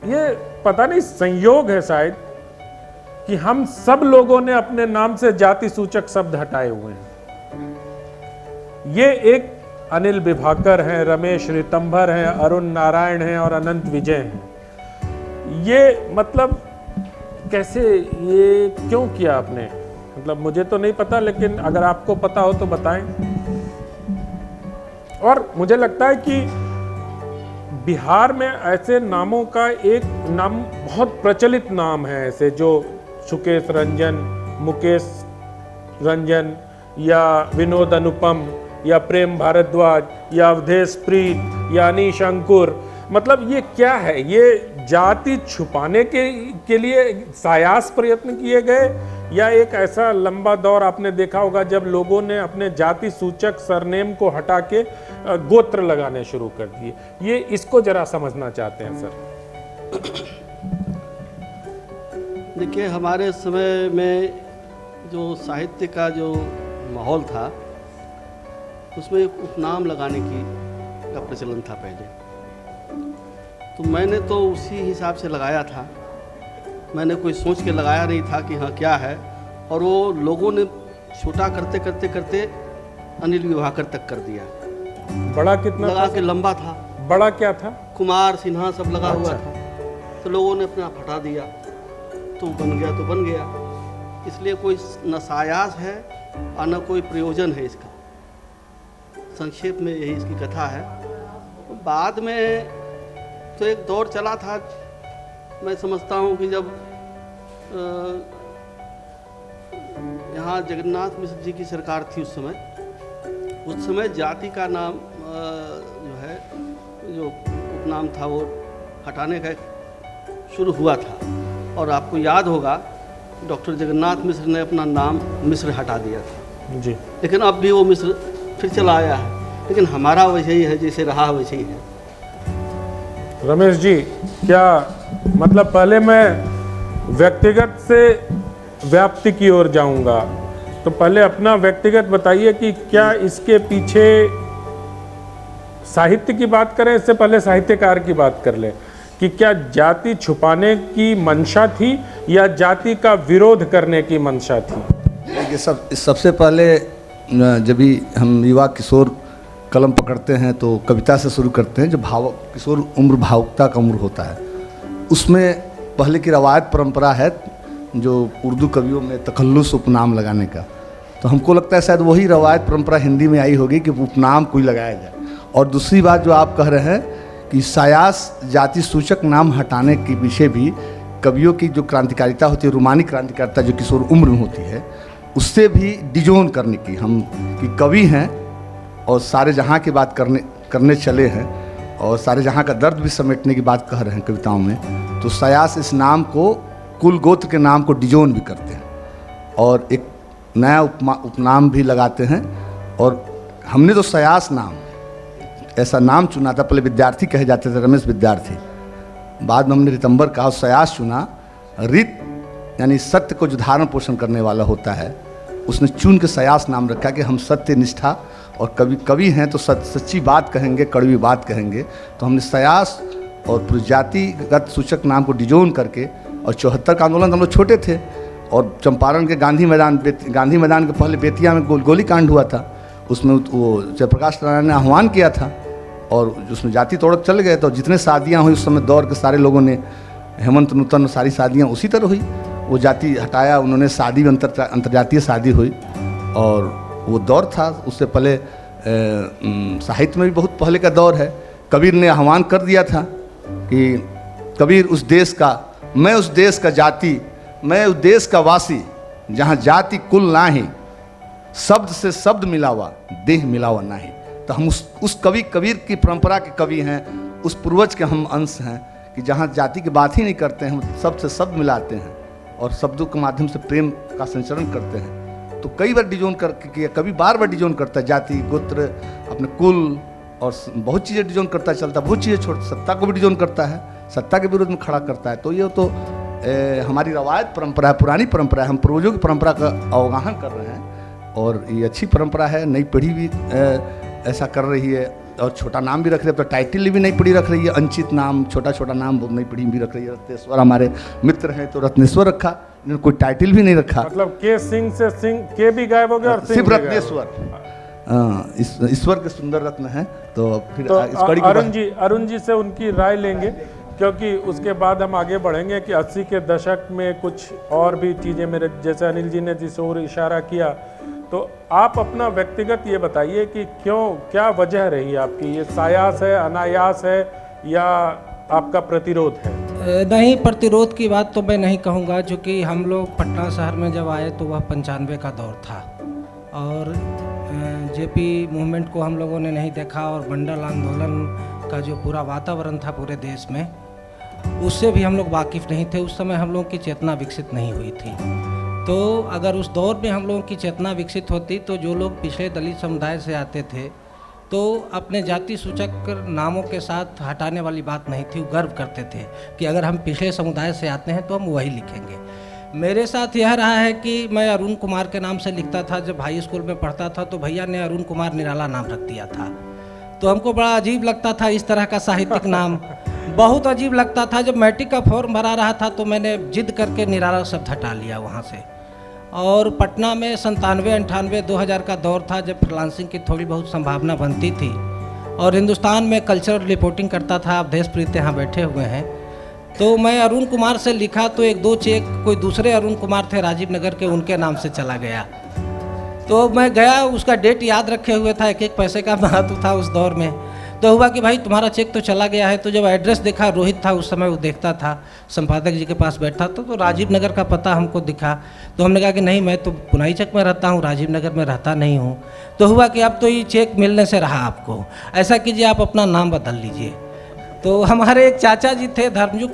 ये पता नहीं संयोग है शायद कि हम सब लोगों ने अपने नाम से जाति सूचक शब्द हटाए हुए हैं। ये एक अनिल विभाकर हैं, रमेश रितंभर हैं, अरुण नारायण हैं और अनंत विजय हैं। ये मतलब कैसे, ये क्यों किया आपने? मतलब मुझे तो नहीं पता, लेकिन अगर आपको पता हो तो बताएं। और मुझे लगता है कि बिहार में ऐसे नामों का एक नाम, बहुत प्रचलित नाम है ऐसे, जो सुकेश रंजन, मुकेश रंजन या विनोद अनुपम या प्रेम भारद्वाज या अवधेश प्रीत या अनीश अंकुर। मतलब ये क्या है? ये जाति छुपाने के लिए सायास प्रयत्न किए गए, या एक ऐसा लंबा दौर आपने देखा होगा जब लोगों ने अपने जाति सूचक सरनेम को हटा के गोत्र लगाने शुरू कर दिए? ये इसको जरा समझना चाहते हैं सर। देखिए, हमारे समय में जो साहित्य का जो माहौल था, उसमें एक उपनाम लगाने का प्रचलन था पहले। तो मैंने तो उसी हिसाब से लगाया था। मैंने कोई सोच के लगाया नहीं था कि हाँ क्या है, और वो लोगों ने छोटा करते करते करते अनिल विभाकर तक कर दिया। बड़ा कितना लगा के लंबा था। बड़ा क्या था? कुमार सिन्हा सब लगा हुआ अच्छा। था। तो लोगों ने अपना हटा दिया, तो बन गया तो बन गया। इसलिए कोई न सायास है और न कोई प्रयोजन है इसका। संक्षेप में यही इसकी कथा है। बाद में तो एक दौर चला था, मैं समझता हूँ कि जब यहाँ जगन्नाथ मिश्र जी की सरकार थी उस समय जाति का नाम जो उपनाम था वो हटाने का शुरू हुआ था। और आपको याद होगा, डॉक्टर जगन्नाथ मिश्र ने अपना नाम मिश्र हटा दिया था जी। लेकिन अब भी वो मिश्र फिर चला आया है। लेकिन हमारा वैसे ही है, जैसे रहा वैसे ही है। रमेश जी, क्या मतलब, पहले मैं व्यक्तिगत से व्याप्ति की ओर जाऊंगा, तो पहले अपना व्यक्तिगत बताइए कि क्या इसके पीछे साहित्य की बात करें, इससे पहले साहित्यकार की बात कर लें, कि क्या जाति छुपाने की मंशा थी या जाति का विरोध करने की मंशा थी? देखिए, सबसे पहले जब भी हम युवा किशोर कलम पकड़ते हैं तो कविता से शुरू करते हैं। जब किशोर उम्र भावुकता का उम्र होता है, उसमें पहले की रवायत परंपरा है जो उर्दू कवियों में तखल्लुस उपनाम लगाने का। तो हमको लगता है शायद वही रवायत परंपरा हिंदी में आई होगी कि उपनाम कोई लगाया जाए। और दूसरी बात जो आप कह रहे हैं कि सायास जाति सूचक नाम हटाने के विषय भी कवियों की जो क्रांतिकारिता होती है, रोमानी क्रांतिकारिता जो किशोर उम्र में होती है, उससे भी डिजोन करने की हम कि कवि हैं और सारे जहाँ की बात करने चले हैं और सारे जहाँ का दर्द भी समेटने की बात कह रहे हैं कविताओं में। तो सायास इस नाम को, कुल गोत्र के नाम को डिजोन भी करते हैं और एक नया उपनाम भी लगाते हैं। और हमने तो सायास नाम, ऐसा नाम चुना था। पहले विद्यार्थी कहे जाते थे, रमेश विद्यार्थी। बाद में हमने रितंबर कहा, सायास चुना। रित यानी सत्य को जो धारण पोषण करने वाला होता है, उसने चुन के सायास नाम रखा कि हम सत्य निष्ठा और कवि हैं तो सच्ची बात कहेंगे, कड़वी बात कहेंगे। तो हमने सायास और पूरी जातिगत सूचक नाम को डिजोन करके, और 74 का आंदोलन हम लोग छोटे थे और चंपारण के गांधी मैदान के पहले बेतिया में गोली कांड हुआ था। उसमें वो जयप्रकाश नारायण ने आह्वान किया था और उसमें जाति तोड़क चल गए। तो जितने शादियाँ हुई उस समय दौर के सारे लोगों ने, हेमंत नूतन सारी शादियाँ उसी तरह हुई। वो जाति हटाया उन्होंने, शादी भी अंतर्जातीय शादी हुई और वो दौर था। उससे पहले साहित्य में भी बहुत पहले का दौर है। कबीर ने आह्वान कर दिया था कि कबीर उस देश का, मैं उस देश का जाति, मैं उस देश का वासी, जहाँ जाति कुल नाही, शब्द से शब्द मिलावा, देह मिलावा नाही। तो हम उस कबीर की परंपरा के कवि हैं, उस पूर्वज के हम अंश हैं कि जहाँ जाति की बात ही नहीं करते हैं, हम शब्द से शब्द मिलाते हैं और शब्दों के माध्यम से प्रेम का संचरण करते हैं। तो कई बार डिजोन करके किया, कभी बार डिजोन करता है, जाति गोत्र अपने कुल और बहुत चीज़ें डिजोन करता चलता, बहुत चीज़ें छोड़, सत्ता को भी डिजोन करता है, सत्ता के विरोध में खड़ा करता है। तो ये तो हमारी रवायत परंपरा है, पुरानी परंपरा है। हम पूर्वजों की परंपरा का अवगाहन कर रहे हैं और ये अच्छी परंपरा है। नई पीढ़ी भी ऐसा कर रही है और छोटा नाम भी रख रहे हैं, तो टाइटल भी नहीं पड़ी रख रही है, अंचित नाम, छोटा छोटा नाम बहुत नहीं पड़ी भी रख रही है। रत्नेश्वर हमारे मित्र हैं तो रत्नेश्वर रखा, इन्होंने कोई टाइटल भी नहीं रखा। मतलब के सिंह से सिंह के भी गायब हो गया और सिंह सिर्फ भी गायब हो गया। रत्नेश्वर ईश्वर के सुंदर रत्न है। तो फिर तो इस कड़ी को अरुण जी से उनकी राय लेंगे, क्योंकि उसके बाद हम आगे बढ़ेंगे कि 80 के दशक में कुछ और भी चीज़ें, मेरे जैसे अनिल जी ने जिस ओर इशारा किया, तो आप अपना व्यक्तिगत ये बताइए कि क्यों, क्या वजह रही आपकी? ये सायास है, अनायास है, या आपका प्रतिरोध है? नहीं, प्रतिरोध की बात तो मैं नहीं कहूँगा, क्योंकि हम लोग पटना शहर में जब आए तो वह 95 का दौर था और जेपी मूवमेंट को हम लोगों ने नहीं देखा, और मंडल आंदोलन का जो पूरा वातावरण था पूरे देश में, उससे भी हम लोग वाकिफ़ नहीं थे। उस समय हम लोगों की चेतना विकसित नहीं हुई थी। तो अगर उस दौर में हम लोगों की चेतना विकसित होती तो जो लोग पिछड़े दलित समुदाय से आते थे तो अपने जाति सूचक नामों के साथ हटाने वाली बात नहीं थी। वो गर्व करते थे कि अगर हम पिछड़े समुदाय से आते हैं तो हम वही लिखेंगे। मेरे साथ यह रहा है कि मैं अरुण कुमार के नाम से लिखता था। जब हाई स्कूल में पढ़ता था तो भैया ने अरुण कुमार निराला नाम रख दिया था, तो हमको बड़ा अजीब लगता था इस तरह का साहित्यिक नाम, बहुत अजीब लगता था। जब मैट्रिक का फॉर्म भरा रहा था तो मैंने जिद करके निराला शब्द हटा लिया वहाँ से। और पटना में 97, 98, 2000 का दौर था जब फ्रीलांसिंग की थोड़ी बहुत संभावना बनती थी, और हिंदुस्तान में कल्चरल रिपोर्टिंग करता था। आप देशप्रीत यहाँ बैठे हुए हैं, तो मैं अरुण कुमार से लिखा तो 1-2 चेक कोई दूसरे अरुण कुमार थे राजीव नगर के, उनके नाम से चला गया। तो मैं गया, उसका डेट याद रखे हुए था, 1-1 पैसे का महत्व था उस दौर में। तो हुआ कि भाई तुम्हारा चेक तो चला गया है। तो जब एड्रेस देखा, रोहित था उस समय, वो देखता था, संपादक जी के पास बैठा था, तो राजीव नगर का पता हमको दिखा। तो हमने कहा कि नहीं, मैं तो पुनाई चक में रहता हूँ, राजीव नगर में रहता नहीं हूँ। तो हुआ कि अब तो ये चेक मिलने से रहा आपको, ऐसा कीजिए आप अपना नाम बदल लीजिए। तो हमारे एक चाचा जी थे, धर्मयुग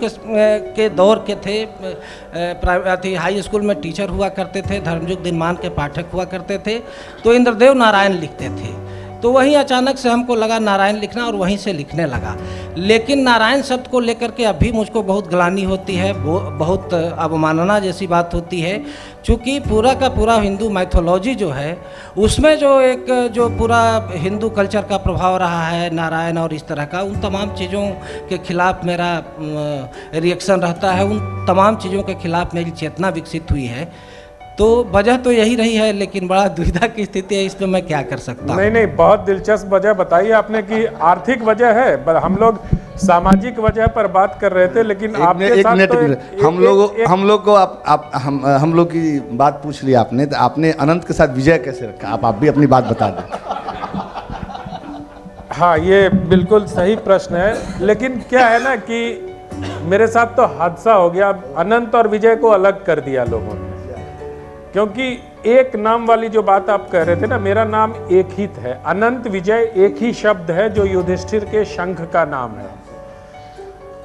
के दौर के थे, हाई स्कूल में टीचर हुआ करते थे, धर्मयुग दिनमान के पाठक हुआ करते थे, तो इंद्रदेव नारायण लिखते थे। तो वहीं अचानक से हमको लगा नारायण लिखना, और वहीं से लिखने लगा। लेकिन नारायण शब्द को लेकर के अभी मुझको बहुत ग्लानि होती है, बहुत अवमानना जैसी बात होती है, क्योंकि पूरा का पूरा हिंदू मैथोलॉजी जो है उसमें जो पूरा हिंदू कल्चर का प्रभाव रहा है, नारायण और इस तरह का, उन तमाम चीज़ों के खिलाफ मेरा रिएक्शन रहता है, उन तमाम चीज़ों के खिलाफ मेरी चेतना विकसित हुई है। तो वजह तो यही रही है, लेकिन बड़ा दुविधा की स्थिति है, इसमें मैं क्या कर सकता हूँ। नहीं, बहुत दिलचस्प वजह बताई आपने कि आर्थिक वजह है, पर हम लोग सामाजिक वजह पर बात कर रहे थे, लेकिन आपके साथ तो हम लोग को हम लोग की बात पूछ ली आपने, तो आपने अनंत के साथ विजय कैसे रखा? आप भी अपनी बात बता दें। हाँ, ये बिल्कुल सही प्रश्न है, लेकिन क्या है ना कि मेरे साथ तो हादसा हो गया। अनंत और विजय को अलग कर दिया लोगों ने, क्योंकि एक नाम वाली जो बात आप कह रहे थे ना, मेरा नाम एक ही है, अनंत विजय एक ही शब्द है जो युधिष्ठिर के शंख का नाम है।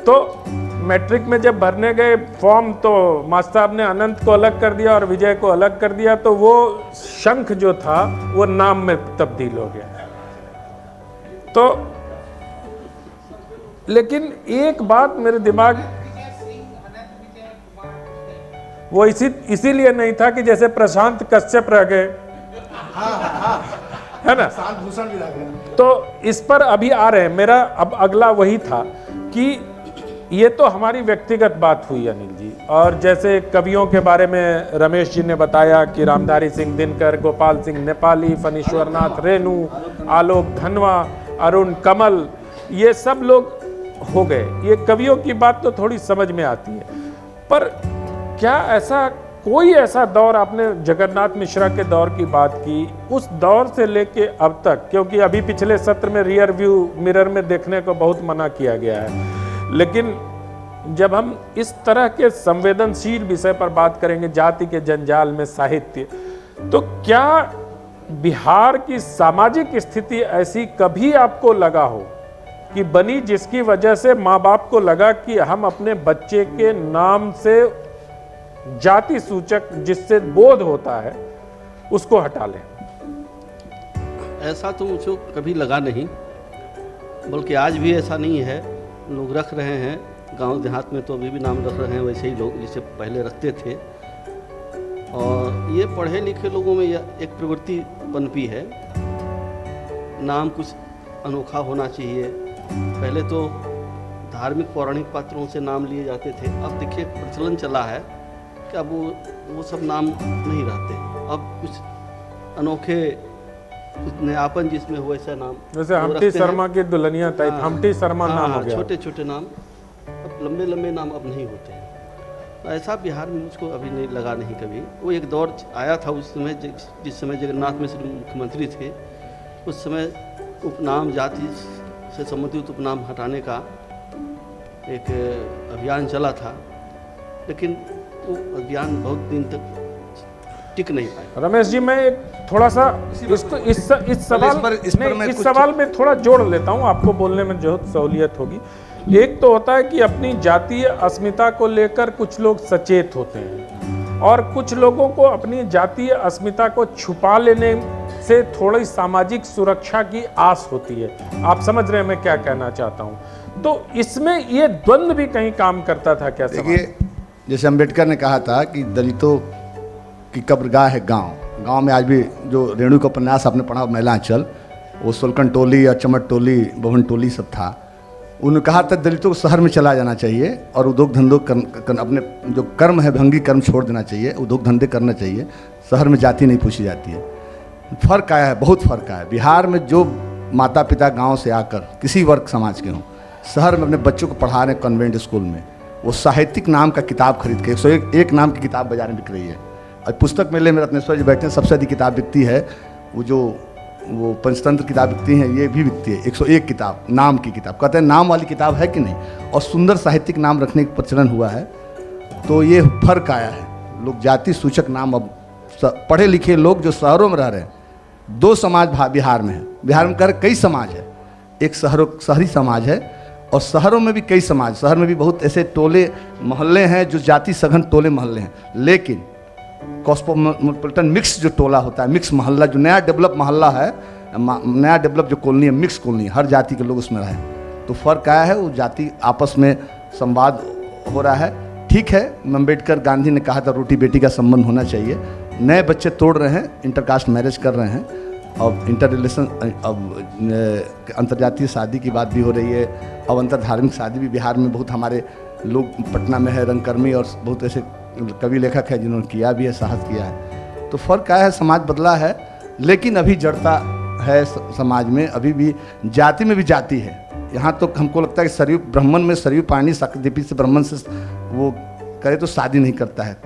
तो मैट्रिक में जब भरने गए फॉर्म, तो मास्टर साहब ने अनंत को अलग कर दिया और विजय को अलग कर दिया, तो वो शंख जो था वो नाम में तब्दील हो गया। तो लेकिन एक बात मेरे दिमाग, वो इसीलिए नहीं था कि जैसे प्रशांत कश्यप रह गए, है ना, भूषण भी रह गए। तो इस पर अभी आ रहे हैं। मेरा अब अगला वही था कि ये तो हमारी व्यक्तिगत बात हुई अनिल जी, और जैसे कवियों के बारे में रमेश जी ने बताया कि रामधारी सिंह दिनकर, गोपाल सिंह नेपाली, फणीश्वर नाथ रेणु, आलोक धनवा, अरुण कमल, ये सब लोग हो गए। ये कवियों की बात तो थोड़ी समझ में आती है, पर क्या ऐसा कोई ऐसा दौर, आपने जगन्नाथ मिश्रा के दौर की बात की, उस दौर से लेके अब तक, क्योंकि अभी पिछले सत्र में रियर व्यू मिरर में देखने को बहुत मना किया गया है, लेकिन जब हम इस तरह के संवेदनशील विषय पर बात करेंगे, जाति के जंजाल में साहित्य, तो क्या बिहार की सामाजिक स्थिति ऐसी कभी आपको लगा हो कि बनी जिसकी वजह से माँ बाप को लगा कि हम अपने बच्चे के नाम से जाति सूचक जिससे बोध होता है उसको हटा लें? ऐसा तो मुझे कभी लगा नहीं, बल्कि आज भी ऐसा नहीं है। लोग रख रहे हैं, गांव देहात में तो अभी भी नाम रख रहे हैं वैसे ही लोग जिसे पहले रखते थे। और ये पढ़े लिखे लोगों में यह एक प्रवृत्ति पनपी है, नाम कुछ अनोखा होना चाहिए। पहले तो धार्मिक पौराणिक पात्रों से नाम लिए जाते थे, अब देखिए प्रचलन चला है कि अब वो सब नाम नहीं रहते, अब कुछ अनोखे, कुछ नयापन जिसमें हो ऐसा नाम जैसे वो हम्टी रखते हैं। शर्मा की दुल्हनिया टाइप, हाँ, हम्टी शर्मा नाम हो गया। छोटे छोटे नाम, अब लंबे लंबे नाम अब नहीं होते हैं। तो ऐसा बिहार में मुझको अभी नहीं लगा, नहीं कभी। वो एक दौर आया था उस समय, जिस समय जगन्नाथ मिश्र मुख्यमंत्री थे, उस समय उपनाम, जाति से संबंधित उपनाम हटाने का एक अभियान चला था, लेकिन वो अभियान बहुत दिन तक टिक नहीं पाया। रमेश जी, मैं एक थोड़ा सा इसको इस सवाल में थोड़ा जोड़ लेता हूँ, आपको बोलने में जो सहूलियत होगी। एक तो होता है कि अपनी जातीय अस्मिता को लेकर कुछ लोग सचेत होते हैं, और कुछ लोगों को अपनी जातीय अस्मिता को छुपा लेने से थोड़ी सामाजिक सुरक्षा की आस होती है। आप समझ रहे हैं मैं क्या कहना चाहता हूँ? तो इसमें ये द्वंद्व भी कहीं काम करता था क्या? देखिए, जैसे अम्बेडकर ने कहा था कि दलितों की कब्रगाह है गांव। गांव में आज भी जो रेणु का उपन्यास आपने पढ़ा महिलांचल, वो सोलकन टोली या चमट टोली, बभन टोली सब था। उन्होंने कहा था दलितों को शहर में चला जाना चाहिए और उद्योग धंधों अपने जो कर्म है, भंगी कर्म छोड़ देना चाहिए, उद्योग धंधे करना चाहिए, शहर में जाति नहीं पूछी जाती है। फ़र्क आया है, बहुत फ़र्क आया है। बिहार में जो माता पिता गांव से आकर किसी वर्ग समाज के हों, शहर में अपने बच्चों को पढ़ा रहे हैं कॉन्वेंट स्कूल में, वो साहित्यिक नाम का किताब खरीद के 101 नाम की किताब बाजार में बिक रही है। और पुस्तक मेले में रत्नेश्वर जी बैठे हैं, सबसे अधिक किताब बिकती है वो पंचतंत्र किताब बिकती हैं, ये भी बिकती है 101 किताब, नाम की किताब। कहते हैं नाम वाली किताब है कि नहीं, और सुंदर साहित्यिक नाम रखने का प्रचलन हुआ है। तो ये फर्क आया है, लोग जाति सूचक नाम, अब पढ़े लिखे लोग जो शहरों में रह रहे हैं, दो समाज बिहार में है। बिहार में कई समाज है, एक शहरी समाज है, और शहरों में भी कई समाज, शहर में भी बहुत ऐसे टोले मोहल्ले हैं जो जाति सघन टोले मोहल्ले हैं। लेकिन कॉस्मोपॉलिटन मिक्स जो टोला होता है, मिक्स मोहल्ला, जो नया डेवलप मोहल्ला है, नया डेवलप जो कॉलोनी है, मिक्स कॉलोनी, हर जाति के लोग उसमें रहें, तो फ़र्क आया है। वो जाति आपस में संवाद हो रहा है। ठीक है, अम्बेडकर गांधी ने कहा था रोटी बेटी का संबंध होना चाहिए। नए बच्चे तोड़ रहे हैं, इंटरकास्ट मैरिज कर रहे हैं, अब इंटर रिलेशन, अब अंतर्जातीय शादी की बात भी हो रही है, अब अंतर धार्मिक शादी भी बिहार में बहुत, हमारे लोग पटना में है रंगकर्मी, और बहुत ऐसे कवि लेखक है जिन्होंने किया भी है, साहस किया है। तो फ़र्क आया है, समाज बदला है, लेकिन अभी जड़ता है समाज में, अभी भी जाति में भी जाति है। यहाँ तो हमको लगता है कि सरयू ब्राह्मण में सरयू पानी साकदेवी से ब्राह्मण से वो करे तो शादी नहीं करता है।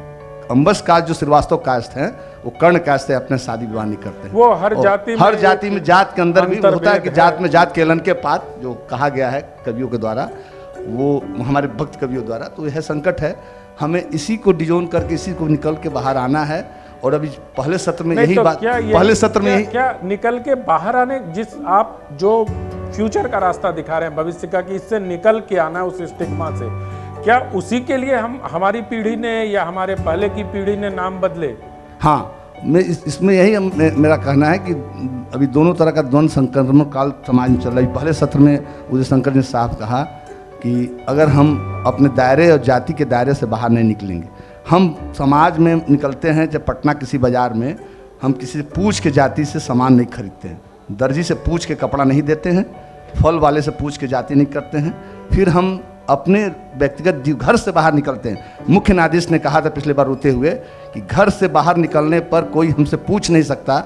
अंबस कास्ट जो श्रीवास्तव कास्ट है, वो कर्ण कास्ट से अपने शादी विवाह नहीं करते हैं। वो हर जाति में जात के अंदर भी होता है कि जात में जात केलन के पात, जो कहा गया है कवियों के द्वारा, वो हमारे भक्त कवियों द्वारा। तो यह संकट है, हमें इसी को डिजोन करके, इसी को निकल के बाहर आना है। और अभी पहले सत्र में यही बात, पहले सत्र में यही क्या निकल के बाहर आने, जिस आप जो फ्यूचर का रास्ता दिखा रहे हैं भविष्य का, कि इससे निकल के आना है उस स्टिग्मा से, क्या उसी के लिए हमारी पीढ़ी ने या हमारे पहले की पीढ़ी ने नाम बदले? हाँ, मैं इसमें यही मेरा कहना है कि अभी दोनों तरह का द्वंद्व संक्रमण काल समाज में चल रहा है। पहले सत्र में उदय शंकर जी साहब कहा कि अगर हम अपने दायरे और जाति के दायरे से बाहर नहीं निकलेंगे, हम समाज में निकलते हैं, जब पटना किसी बाज़ार में हम किसी से पूछ के जाति से सामान नहीं खरीदते हैं, दर्जी से पूछ के कपड़ा नहीं देते हैं, फल वाले से पूछ के जाति नहीं करते हैं, फिर हम अपने व्यक्तिगत घर से बाहर निकलते हैं। मुख्य न्यायाधीश ने कहा था पिछले बार रोते हुए कि घर से बाहर निकलने पर कोई हमसे पूछ नहीं सकता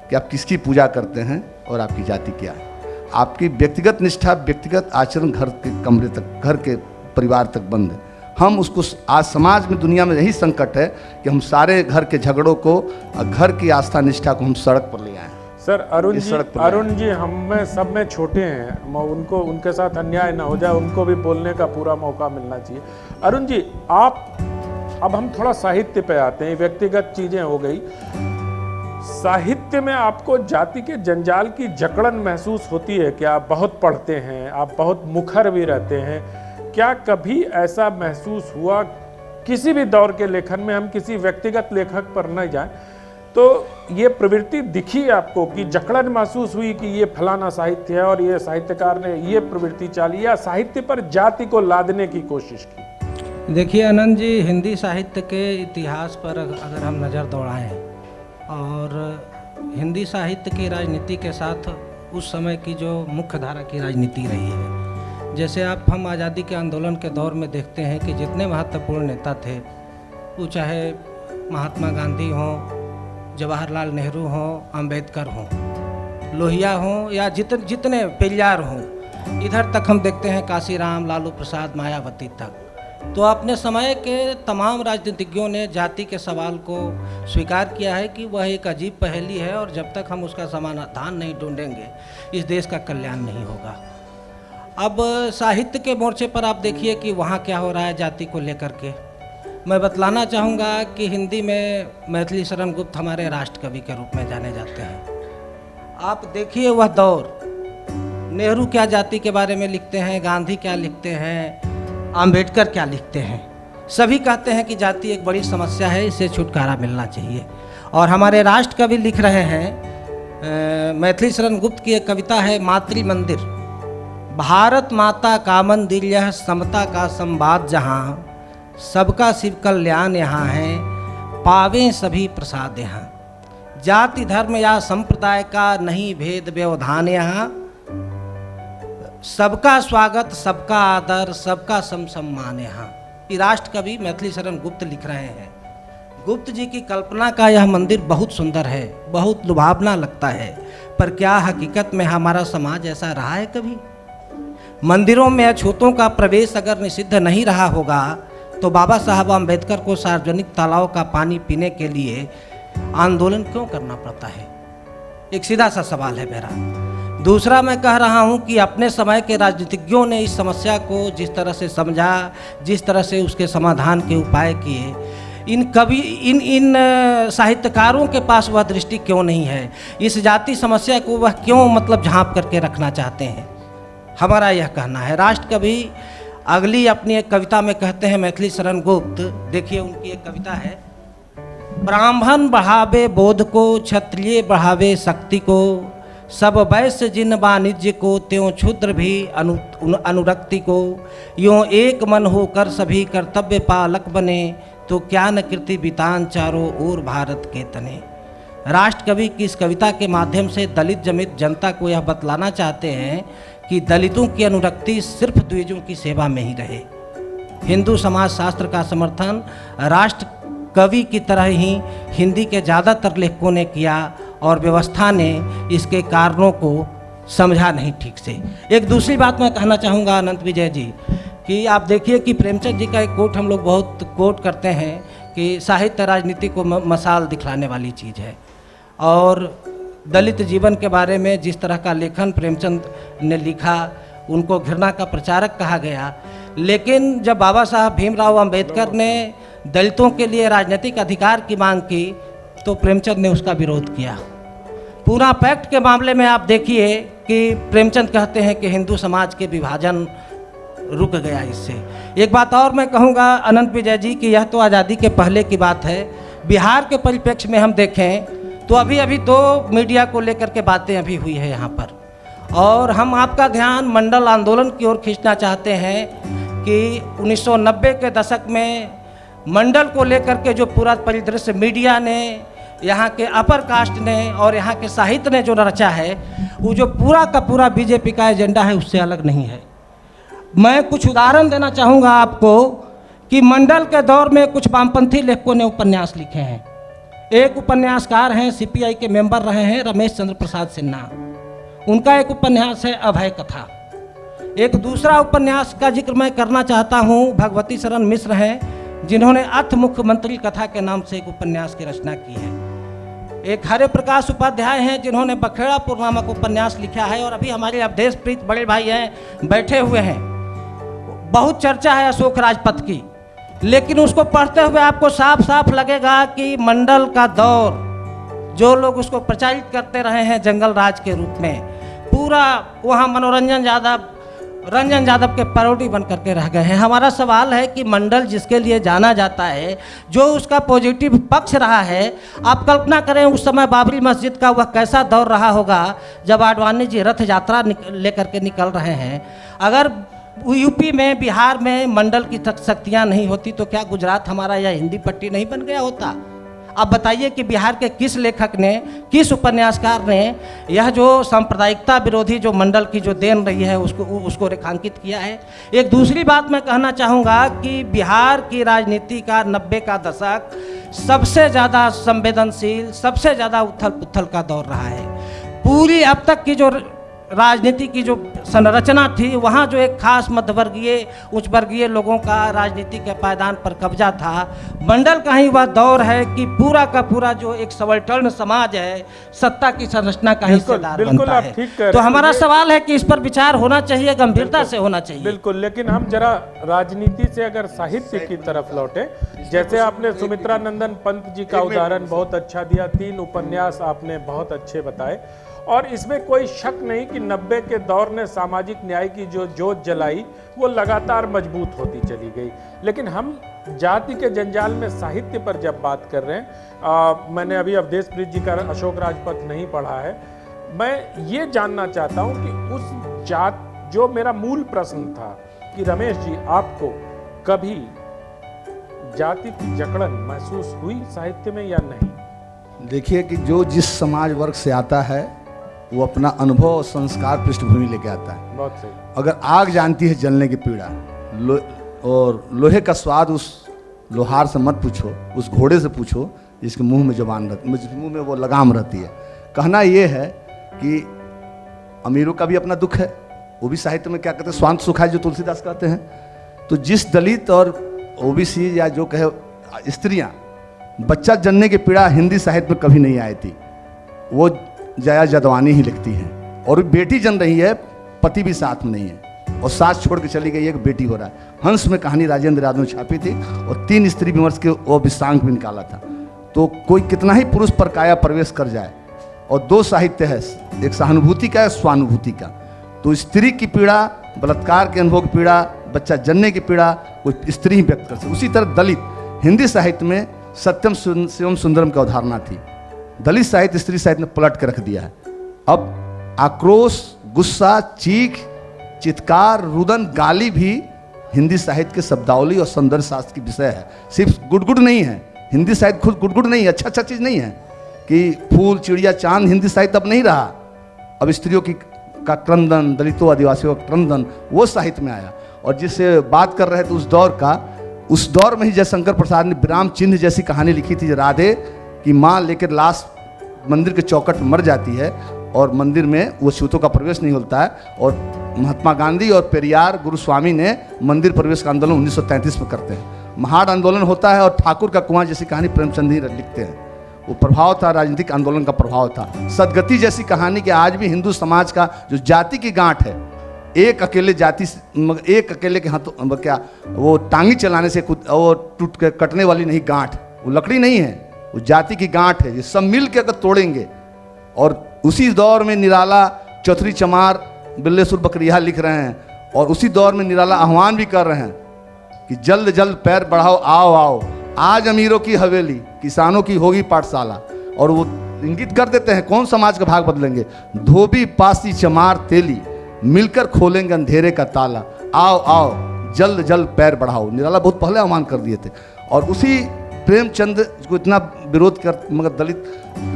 कि आप किसकी पूजा करते हैं और आपकी जाति क्या है। आपकी व्यक्तिगत निष्ठा, व्यक्तिगत आचरण घर के कमरे तक, घर के परिवार तक बंद है। हम उसको, आज समाज में, दुनिया में यही संकट है कि हम सारे घर के झगड़ों को, घर की आस्था निष्ठा को हम सड़क पर ले आए। सर अरुण जी हम में सब में छोटे हैं, उनको, उनके साथ अन्याय ना हो जाए, उनको भी बोलने का पूरा मौका मिलना चाहिए। अरुण जी, अब हम थोड़ा साहित्य पे आते हैं, व्यक्तिगत चीजें हो गई। साहित्य में आपको जाति के जंजाल की जकड़न महसूस होती है क्या? आप बहुत पढ़ते हैं, आप बहुत मुखर भी रहते हैं, क्या कभी ऐसा महसूस हुआ किसी भी दौर के लेखन में, हम किसी व्यक्तिगत लेखक पर न जाएं, तो ये प्रवृत्ति दिखी आपको कि जकड़न महसूस हुई कि ये फलाना साहित्य है और ये साहित्यकार ने ये प्रवृत्ति चाली, या साहित्य पर जाति को लादने की कोशिश की? देखिए आनंद जी, हिंदी साहित्य के इतिहास पर अगर हम नज़र दौड़ाएं और हिंदी साहित्य की राजनीति के साथ उस समय की जो मुख्य धारा की राजनीति रही है। जैसे हम आज़ादी के आंदोलन के दौर में देखते हैं कि जितने महत्वपूर्ण नेता थे, वो चाहे महात्मा गांधी हों, जवाहरलाल नेहरू हों, अंबेडकर हों, लोहिया हों या जितने पेरियार हों, इधर तक हम देखते हैं काशीराम, लालू प्रसाद, मायावती तक, तो अपने समय के तमाम राजनीतिज्ञों ने जाति के सवाल को स्वीकार किया है कि वह एक अजीब पहेली है और जब तक हम उसका समाधान नहीं ढूंढेंगे इस देश का कल्याण नहीं होगा। अब साहित्य के मोर्चे पर आप देखिए कि वहाँ क्या हो रहा है जाति को लेकर के। मैं बतलाना चाहूँगा कि हिंदी में मैथिली शरण गुप्त हमारे राष्ट्र कवि के रूप में जाने जाते हैं। आप देखिए वह दौर, नेहरू क्या जाति के बारे में लिखते हैं, गांधी क्या लिखते हैं, अंबेडकर क्या लिखते हैं। सभी कहते हैं कि जाति एक बड़ी समस्या है, इससे छुटकारा मिलना चाहिए। और हमारे राष्ट्र कवि लिख रहे हैं, मैथिली शरण गुप्त की एक कविता है मातृ मंदिर। भारत माता का मंदिर यह समता का संवाद जहाँ, सबका शिव कल्याण यहाँ है, पावें सभी प्रसाद यहाँ। जाति धर्म या संप्रदाय का नहीं भेद व्यवधान यहाँ, सबका स्वागत सबका आदर सबका सम्मान यहाँ। ये राष्ट्र कवि मैथिली शरण गुप्त लिख रहे हैं। गुप्त जी की कल्पना का यह मंदिर बहुत सुंदर है, बहुत लुभावना लगता है, पर क्या हकीकत में हमारा समाज ऐसा रहा है कभी? मंदिरों में अछूतों का प्रवेश अगर निषिद्ध नहीं रहा होगा तो बाबा साहब अम्बेडकर को सार्वजनिक तालाबों का पानी पीने के लिए आंदोलन क्यों करना पड़ता है? एक सीधा सा सवाल है मेरा। दूसरा, मैं कह रहा हूं कि अपने समय के राजनीतिज्ञों ने इस समस्या को जिस तरह से समझा, जिस तरह से उसके समाधान के उपाय किए, इन साहित्यकारों के पास वह दृष्टि क्यों नहीं है? इस जाति समस्या को वह क्यों मतलब झांप करके रखना चाहते हैं? हमारा यह कहना है। राष्ट्र कवि अगली अपनी एक कविता में कहते हैं, मैथिली शरण गुप्त, देखिए उनकी एक कविता है, ब्राह्मण बढ़ावे बोध को, क्षत्रिय बढ़ावे शक्ति को, सब वैश्य जिन वाणिज्य को, त्यों क्षुद्र भी अनुरक्ति को, यों एक मन होकर सभी कर्तव्य पालक बने, तो क्या न कृति बितान चारों ओर भारत के तने। राष्ट्र कवि की इस कविता के माध्यम से दलित जमित जनता को यह बतलाना चाहते हैं कि दलितों की अनुरक्ति सिर्फ द्विजों की सेवा में ही रहे। हिंदू समाज शास्त्र का समर्थन राष्ट्र कवि की तरह ही हिंदी के ज़्यादातर लेखकों ने किया और व्यवस्था ने इसके कारणों को समझा नहीं ठीक से। एक दूसरी बात मैं कहना चाहूँगा अनंत विजय जी, कि आप देखिए कि प्रेमचंद जी का एक कोट हम लोग बहुत कोट करते हैं कि साहित्य राजनीति को मसाल दिखलाने वाली चीज़ है। और दलित जीवन के बारे में जिस तरह का लेखन प्रेमचंद ने लिखा, उनको घृणा का प्रचारक कहा गया, लेकिन जब बाबा साहब भीमराव अंबेडकर ने दलितों के लिए राजनीतिक अधिकार की मांग की तो प्रेमचंद ने उसका विरोध किया। पूरा पैक्ट के मामले में आप देखिए कि प्रेमचंद कहते हैं कि हिंदू समाज के विभाजन रुक गया इससे। एक बात और मैं कहूँगा अनंत विजय जी कि यह तो आज़ादी के पहले की बात है। बिहार के परिप्रेक्ष्य में हम देखें तो अभी 2 मीडिया को लेकर के बातें अभी हुई है यहाँ पर, और हम आपका ध्यान मंडल आंदोलन की ओर खींचना चाहते हैं कि 1990 के दशक में मंडल को लेकर के जो पूरा परिदृश्य मीडिया ने, यहाँ के अपर कास्ट ने और यहाँ के साहित्य ने जो रचा है, वो जो पूरा का पूरा बीजेपी का एजेंडा है उससे अलग नहीं है। मैं कुछ उदाहरण देना चाहूँगा आपको कि मंडल के दौर में कुछ वामपंथी लेखकों ने उपन्यास लिखे हैं। एक उपन्यासकार हैं, सीपीआई के मेंबर रहे हैं, रमेश चंद्र प्रसाद सिन्हा, उनका एक उपन्यास है अभय कथा। एक दूसरा उपन्यास का जिक्र मैं करना चाहता हूँ, भगवती शरण मिश्र हैं, जिन्होंने अर्थ मुख्यमंत्री कथा के नाम से एक उपन्यास की रचना की है। एक हरे प्रकाश उपाध्याय हैं, जिन्होंने बखेड़ापुर नामक उपन्यास लिखा है, और अभी हमारे अवधेश प्रीत बड़े भाई हैं, बैठे हुए हैं। बहुत चर्चा है अशोक राजपथ की, लेकिन उसको पढ़ते हुए आपको साफ साफ लगेगा कि मंडल का दौर, जो लोग उसको प्रचारित करते रहे हैं जंगल राज के रूप में, पूरा वहाँ रंजन यादव के पैरोडी बन करके रह गए हैं। हमारा सवाल है कि मंडल जिसके लिए जाना जाता है, जो उसका पॉजिटिव पक्ष रहा है, आप कल्पना करें उस समय बाबरी मस्जिद का वह कैसा दौर रहा होगा जब आडवाणी जी रथ यात्रा लेकर के निकल रहे हैं। अगर यूपी में, बिहार में मंडल की शक्तियाँ नहीं होती तो क्या गुजरात हमारा या हिंदी पट्टी नहीं बन गया होता? अब बताइए कि बिहार के किस लेखक ने, किस उपन्यासकार ने यह जो सांप्रदायिकता विरोधी जो मंडल की जो देन रही है उसको रेखांकित किया है। एक दूसरी बात मैं कहना चाहूँगा कि बिहार की राजनीति का 90 का दशक सबसे ज़्यादा संवेदनशील, सबसे ज़्यादा उथल पुथल का दौर रहा है। पूरी अब तक की जो राजनीति की जो संरचना थी, वहाँ जो एक खास मध्यवर्गीय, उच्च वर्गीय लोगों का राजनीति के पायदान पर कब्जा था, मंडल का ही वह दौर है कि पूरा का पूरा जो एक सवलटन समाज है, सत्ता की संरचना का हिस्सेदार बनता है। तो हमारा सवाल है कि इस पर विचार होना चाहिए, गंभीरता से होना चाहिए। बिल्कुल, लेकिन हम जरा राजनीति से अगर साहित्य की तरफ लौटे, जैसे आपने सुमित्रा नंदन पंत जी का उदाहरण बहुत अच्छा दिया, 3 उपन्यास आपने बहुत अच्छे बताए, और इसमें कोई शक नहीं कि 90 के दौर ने सामाजिक न्याय की जो जोत जलाई वो लगातार मजबूत होती चली गई। लेकिन हम जाति के जंजाल में साहित्य पर जब बात कर रहे हैं, मैंने अभी अवधेश प्रीत जी का अशोक राजपथ नहीं पढ़ा है, मैं ये जानना चाहता हूँ कि उस जात, जो मेरा मूल प्रश्न था कि रमेश जी आपको कभी जाति की जकड़न महसूस हुई साहित्य में या नहीं? देखिए कि जो जिस समाज वर्ग से आता है वो अपना अनुभव और संस्कार पृष्ठभूमि लेके आता है। बहुत सही। अगर आग जानती है जलने की पीड़ा, और लोहे का स्वाद उस लोहार से मत पूछो, उस घोड़े से पूछो जिसके मुंह में जबान रहती, जिसके मुंह में वो लगाम रहती है। कहना ये है कि अमीरों का भी अपना दुख है, वो भी साहित्य में क्या कहते हैं, स्वांत सुखाय, जो तुलसीदास कहते हैं। तो जिस दलित और ओबीसी या जो कहे स्त्रियाँ, बच्चा जनने की पीड़ा हिंदी साहित्य में कभी नहीं आई थी, वो जया जदवानी ही लिखती हैं। और बेटी जन रही है, पति भी साथ में नहीं है, और सास छोड़ के चली गई, एक बेटी हो रहा है। हंस में कहानी राजेंद्र यादव ने छापी थी और 3 स्त्री विमर्श के वो विश्रांक भी निकाला था। तो कोई कितना ही पुरुष पर काया प्रवेश कर जाए, और 2 साहित्य है, एक सहानुभूति का, एक स्वानुभूति का। तो स्त्री की पीड़ा, बलात्कार के अनुभव की पीड़ा, बच्चा जनने की पीड़ा कोई स्त्री ही व्यक्त कर सकती। उसी तरह दलित हिंदी साहित्य में सत्यम शिवम सुंदरम की अवधारणा थी, दलित साहित्य स्त्री साहित्य ने पलट के रख दिया है। अब आक्रोश, गुस्सा, चीख, चित्कार, रुदन, गाली भी हिंदी साहित्य के शब्दावली और सौंदर्य शास्त्र की विषय है। सिर्फ गुडगुड नहीं है, हिंदी साहित्य खुद गुडगुड नहीं है, अच्छा चीज़ नहीं है कि फूल चिड़िया चांद हिंदी साहित्य अब नहीं रहा। अब स्त्रियों की का क्रंदन, दलितों आदिवासियों का क्रंदन, वो साहित्य में आया। और जिससे बात कर रहे थे उस दौर का, उस दौर में ही जयशंकर प्रसाद ने विराम चिन्ह जैसी कहानी लिखी थी, राधे की माँ लेकर लाश मंदिर के चौखट में मर जाती है और मंदिर में वो छूतों का प्रवेश नहीं होता है। और महात्मा गांधी और पेरियार गुरुस्वामी ने मंदिर प्रवेश का आंदोलन 1933 में करते हैं। महाड़ आंदोलन होता है और ठाकुर का कुआं जैसी कहानी प्रेमचंद ही लिखते हैं। वो प्रभाव था, राजनीतिक आंदोलन का प्रभाव था। सदगति जैसी कहानी कि आज भी हिंदू समाज का जो जाति की गांठ है, एक अकेले जाति, एक अकेले के हाथों क्या वो टांगी चलाने से वो टूट के कटने वाली नहीं गांठ, वो लकड़ी नहीं है, वो जाति की गांठ है। ये सब मिल के अगर तोड़ेंगे। और उसी दौर में निराला चौधरी चमार बिल्लेसुर बकरिया लिख रहे हैं, और उसी दौर में निराला आह्वान भी कर रहे हैं कि जल्द जल्द पैर बढ़ाओ, आओ आओ, आज अमीरों की हवेली, किसानों की होगी पाठशाला। और वो इंगित कर देते हैं कौन समाज का भाग बदलेंगे, धोबी पासी चमार तेली मिलकर खोलेंगे अंधेरे का ताला, आओ आओ जल्द जल्द पैर बढ़ाओ। निराला बहुत पहले आह्वान कर दिए थे। और उसी प्रेमचंद को इतना विरोध कर, मगर दलित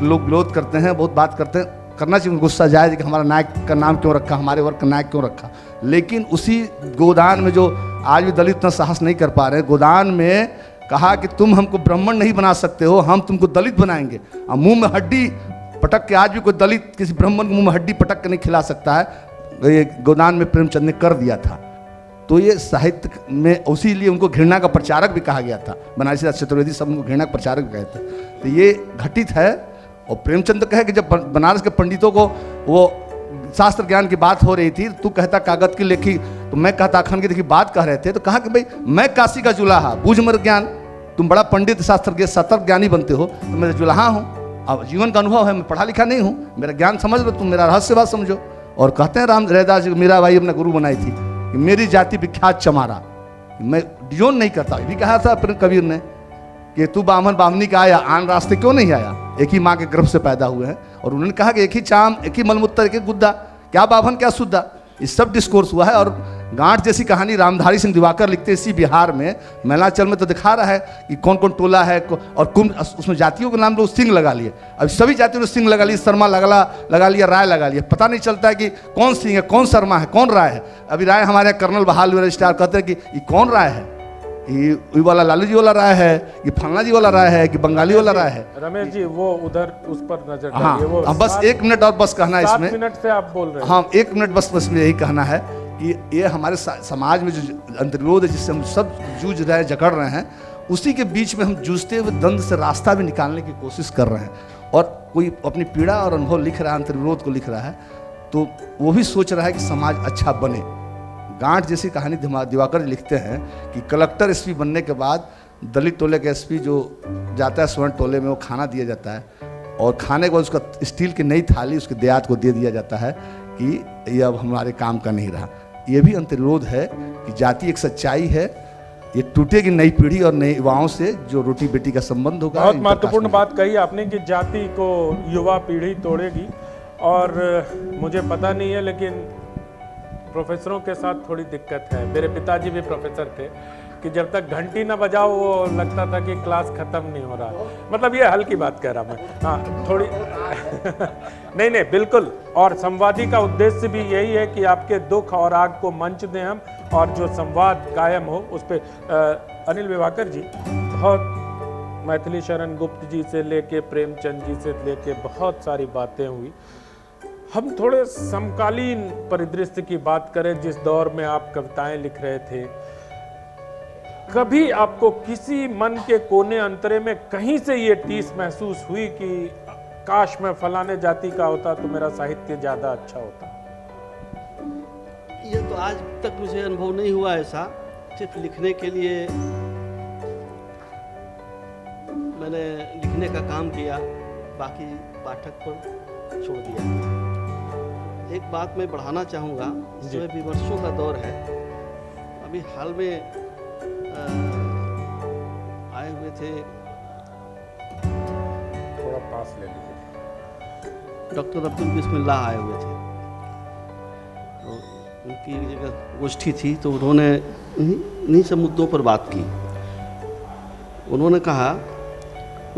लोग विरोध करते हैं, बहुत बात करते हैं, करना चाहिए, गुस्सा जाए कि हमारा नायक का नाम क्यों रखा, हमारे वर्ग का नायक क्यों रखा। लेकिन उसी गोदान में जो आज भी दलित इतना साहस नहीं कर पा रहे, गोदान में कहा कि तुम हमको ब्राह्मण नहीं बना सकते हो, हम तुमको दलित बनाएंगे। और मुंह में हड्डी पटक के, आज भी कोई दलित किसी ब्राह्मण को मुंह में हड्डी पटक के नहीं खिला सकता है, ये गोदान में प्रेमचंद ने कर दिया था। तो ये साहित्य में उसी लिए उनको घृणा का प्रचारक भी कहा गया था, बनारसी दास चतुर्वेदी सब उनको घृणा का प्रचारक भी कहते हैं। तो ये घटित है। और प्रेमचंद तो कहे कि जब बनारस के पंडितों को वो शास्त्र ज्ञान की बात हो रही थी, तू कहता कागज की लेखी, तो मैं कहता अखंड की देखी बात कह रहे थे, तो कहा कि भाई मैं काशी का जुलाहा, बूझ मर ज्ञान, तुम बड़ा पंडित शास्त्र के सतर्क ज्ञानी बनते हो, तो मैं जुलाहा हूँ, अब जीवन का अनुभव है, मैं पढ़ा लिखा नहीं हूँ, मेरा ज्ञान समझ लो, तुम मेरा रहस्य बात समझो। और कहते हैं राम रैदास जी, मीरा भाई अपना गुरु बनाई थी कि मेरी जाति विख्यात चमारा, मैं डिजोन नहीं करता। ये भी कहा था अपने कबीर ने कि तू बामन बामनी का आया, आन रास्ते क्यों नहीं आया, एक ही माँ के गर्भ से पैदा हुए हैं। और उन्होंने कहा कि एक ही चाम, एक ही मलमूत्र, एक ही गुद्दा, क्या बाभन क्या सुद्दा, ये सब डिस्कोर्स हुआ है। और गांठ जैसी कहानी रामधारी सिंह दिवाकर लिखते हैं इसी बिहार में। मैलाचल में तो दिखा रहा है कि कौन कौन टोला है और उसमें जातियों के नाम लोग सिंह लगा लिए। अब सभी जातियों ने सिंह लगा लिए, शर्मा लगा लिया, राय लगा लिया। पता नहीं चलता है कि कौन सिंह है, कौन शर्मा है, कौन राय है। अभी राय हमारे कर्नल बहाल रजिस्ट्रार कहते हैं कि ये कौन राय है, ये वाला लालू जी वाला राय है, ये फलना जी वाला राय है, कि बंगाली वाला राय है। रमेश जी वो उधर उस पर नजर हाँ, डालिए। वो बस 1 मिनट और बस कहना है इसमें। 7 मिनट से आप बोल रहे हैं। हाँ, 1 मिनट बस में यही कहना है कि ये हमारे समाज में जो अंतर्विरोध है, जिससे हम सब जूझ रहे हैं, जकड़ रहे हैं, उसी के बीच में हम जूझते हुए द्वंद्व से रास्ता भी निकालने की कोशिश कर रहे हैं। और कोई अपनी पीड़ा और अनुभव लिख रहा है, अंतर्विरोध को लिख रहा है, तो वो भी सोच रहा है कि समाज अच्छा बने। गांठ जैसी कहानी दिवाकर जी लिखते हैं कि कलेक्टर एसपी बनने के बाद दलित टोले के एसपी जो जाता है स्वर्ण टोले में, वो खाना दिया जाता है और खाने के बाद उसका स्टील की नई थाली उसके देहात को दे दिया जाता है कि ये अब हमारे काम का नहीं रहा। ये भी अंतर्विरोध है कि जाति एक सच्चाई है, ये टूटेगी नई पीढ़ी और नए युवाओं से, जो रोटी बेटी का संबंध होगा। बहुत महत्वपूर्ण बात कही आपने कि जाति को युवा पीढ़ी तोड़ेगी। और मुझे पता नहीं है, लेकिन प्रोफेसरों के साथ थोड़ी दिक्कत है। मेरे पिताजी भी प्रोफेसर थे कि जब तक घंटी ना बजाओ वो लगता था कि क्लास खत्म नहीं हो रहा। मतलब ये हल्की बात कह रहा मैं, हाँ थोड़ी नहीं बिल्कुल। और संवादी का उद्देश्य भी यही है कि आपके दुख और आग को मंच दें हम, और जो संवाद कायम हो उस पर। अनिल विभाकर जी, बहुत मैथिली शरण गुप्त जी से लेके प्रेमचंद जी से लेके बहुत सारी बातें हुई। हम थोड़े समकालीन परिदृश्य की बात करें, जिस दौर में आप कविताएं लिख रहे थे। कभी आपको किसी मन के कोने अंतरे में कहीं से ये टीस महसूस हुई कि काश मैं फलाने जाति का होता तो मेरा साहित्य ज्यादा अच्छा होता? ये तो आज तक मुझे अनुभव नहीं हुआ ऐसा। सिर्फ लिखने के लिए मैंने लिखने का काम किया, बाकी पाठक पर छोड़ दिया। एक बात मैं बढ़ाना चाहूँगा, इसमें विमर्शों का दौर है। अभी हाल में आए हुए थे, थोड़ा पास ले लीजिए, डॉक्टर अब्दुल बिस्मिल्लाह आए हुए थे। तो उनकी जगह गोष्ठी थी, तो उन्होंने इन्हीं सब मुद्दों पर बात की। उन्होंने कहा,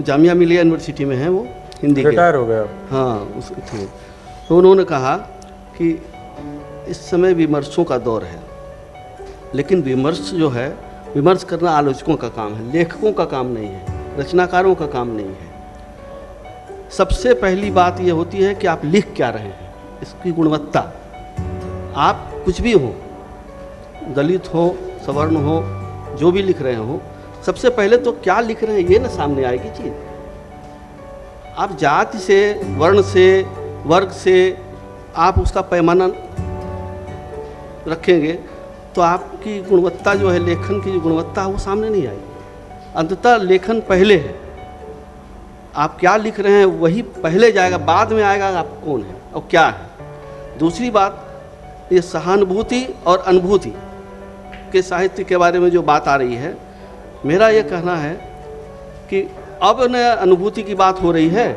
जामिया मिलिया यूनिवर्सिटी में है वो, हिंदी के, रिटायर हो गए अब। हाँ उस थे। तो उन्होंने कहा कि इस समय विमर्शों का दौर है, लेकिन विमर्श जो है, विमर्श करना आलोचकों का काम है, लेखकों का काम नहीं है, रचनाकारों का काम नहीं है। सबसे पहली बात यह होती है कि आप लिख क्या रहे हैं, इसकी गुणवत्ता। आप कुछ भी हो, दलित हो, सवर्ण हो, जो भी लिख रहे हो, सबसे पहले तो क्या लिख रहे हैं ये ना सामने आएगी चीज़। आप जाति से, वर्ण से, वर्ग से आप उसका पैमाना रखेंगे तो आपकी गुणवत्ता जो है, लेखन की जो गुणवत्ता है, वो सामने नहीं आएगी। अंततः लेखन पहले है, आप क्या लिख रहे हैं वही पहले जाएगा, बाद में आएगा आप कौन है और क्या है। दूसरी बात, ये सहानुभूति और अनुभूति के साहित्य के बारे में जो बात आ रही है, मेरा ये कहना है कि अब न अनुभूति की बात हो रही है,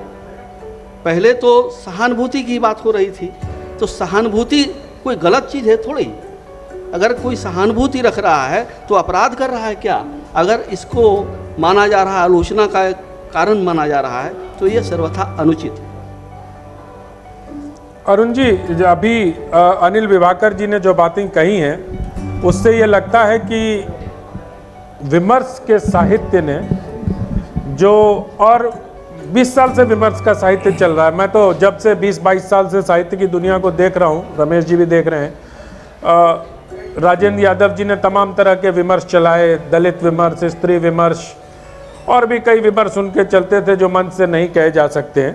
पहले तो सहानुभूति की बात हो रही थी। तो सहानुभूति कोई गलत चीज़ है थोड़ी। अगर कोई सहानुभूति रख रहा है तो अपराध कर रहा है क्या? अगर इसको माना जा रहा है, आलोचना का कारण माना जा रहा है, तो ये सर्वथा अनुचित है। अरुण जी, अभी अनिल विभाकर जी ने जो बातें कही हैं, उससे ये लगता है कि विमर्श के साहित्य ने जो, और 20 साल से विमर्श का साहित्य चल रहा है। मैं तो जब से 20-22 साल से साहित्य की दुनिया को देख रहा हूँ, रमेश जी भी देख रहे हैं। राजेंद्र यादव जी ने तमाम तरह के विमर्श चलाए, दलित विमर्श, स्त्री विमर्श, और भी कई विमर्श उनके चलते थे जो मन से नहीं कहे जा सकते हैं।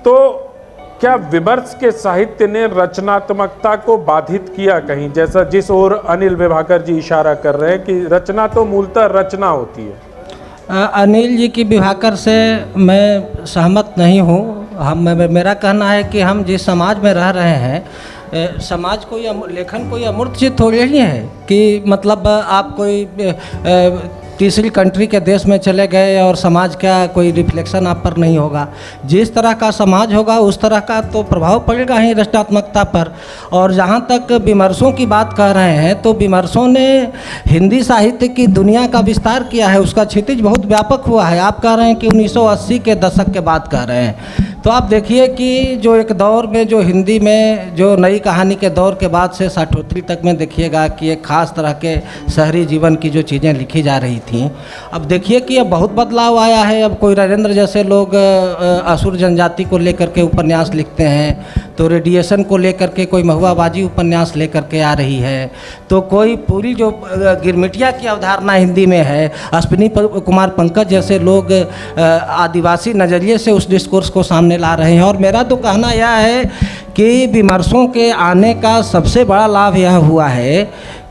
तो क्या विमर्श के साहित्य ने रचनात्मकता को बाधित किया कहीं, जैसा जिस ओर अनिल विभाकर जी इशारा कर रहे हैं कि रचना तो मूलतः रचना होती है? अनिल जी की विभाकर से मैं सहमत नहीं हूँ। मेरा कहना है कि हम जिस समाज में रह रहे हैं, समाज कोई लेखन कोई अमूर्त चीज थोड़ी नहीं है कि मतलब आप कोई तीसरी कंट्री के देश में चले गए और समाज का कोई रिफ्लेक्शन आप पर नहीं होगा। जिस तरह का समाज होगा उस तरह का तो प्रभाव पड़ेगा ही रचनात्मकता पर। और जहाँ तक विमर्शों की बात कर रहे हैं तो विमर्शों ने हिंदी साहित्य की दुनिया का विस्तार किया है, उसका क्षितिज बहुत व्यापक हुआ है। आप कह रहे हैं कि 1980 के दशक के बाद कह रहे हैं, तो आप देखिए कि जो एक दौर में जो हिंदी में जो नई कहानी के दौर के बाद से साठोत्तरी तक में देखिएगा कि एक ख़ास तरह के शहरी जीवन की जो चीज़ें लिखी जा रही थी, अब देखिए कि अब बहुत बदलाव आया है। अब कोई राजेंद्र जैसे लोग असुर जनजाति को लेकर के उपन्यास लिखते हैं, तो रेडिएशन को लेकर के कोई महुआबाजी उपन्यास लेकर के आ रही है, तो कोई पूरी जो गिरमिटिया की अवधारणा हिंदी में है, अश्विनी कुमार पंकज जैसे लोग आदिवासी नज़रिए से उस डिस्कोर्स को सामने ला रहे हैं। और मेरा तो कहना यह है कि विमर्शों के आने का सबसे बड़ा लाभ यह हुआ है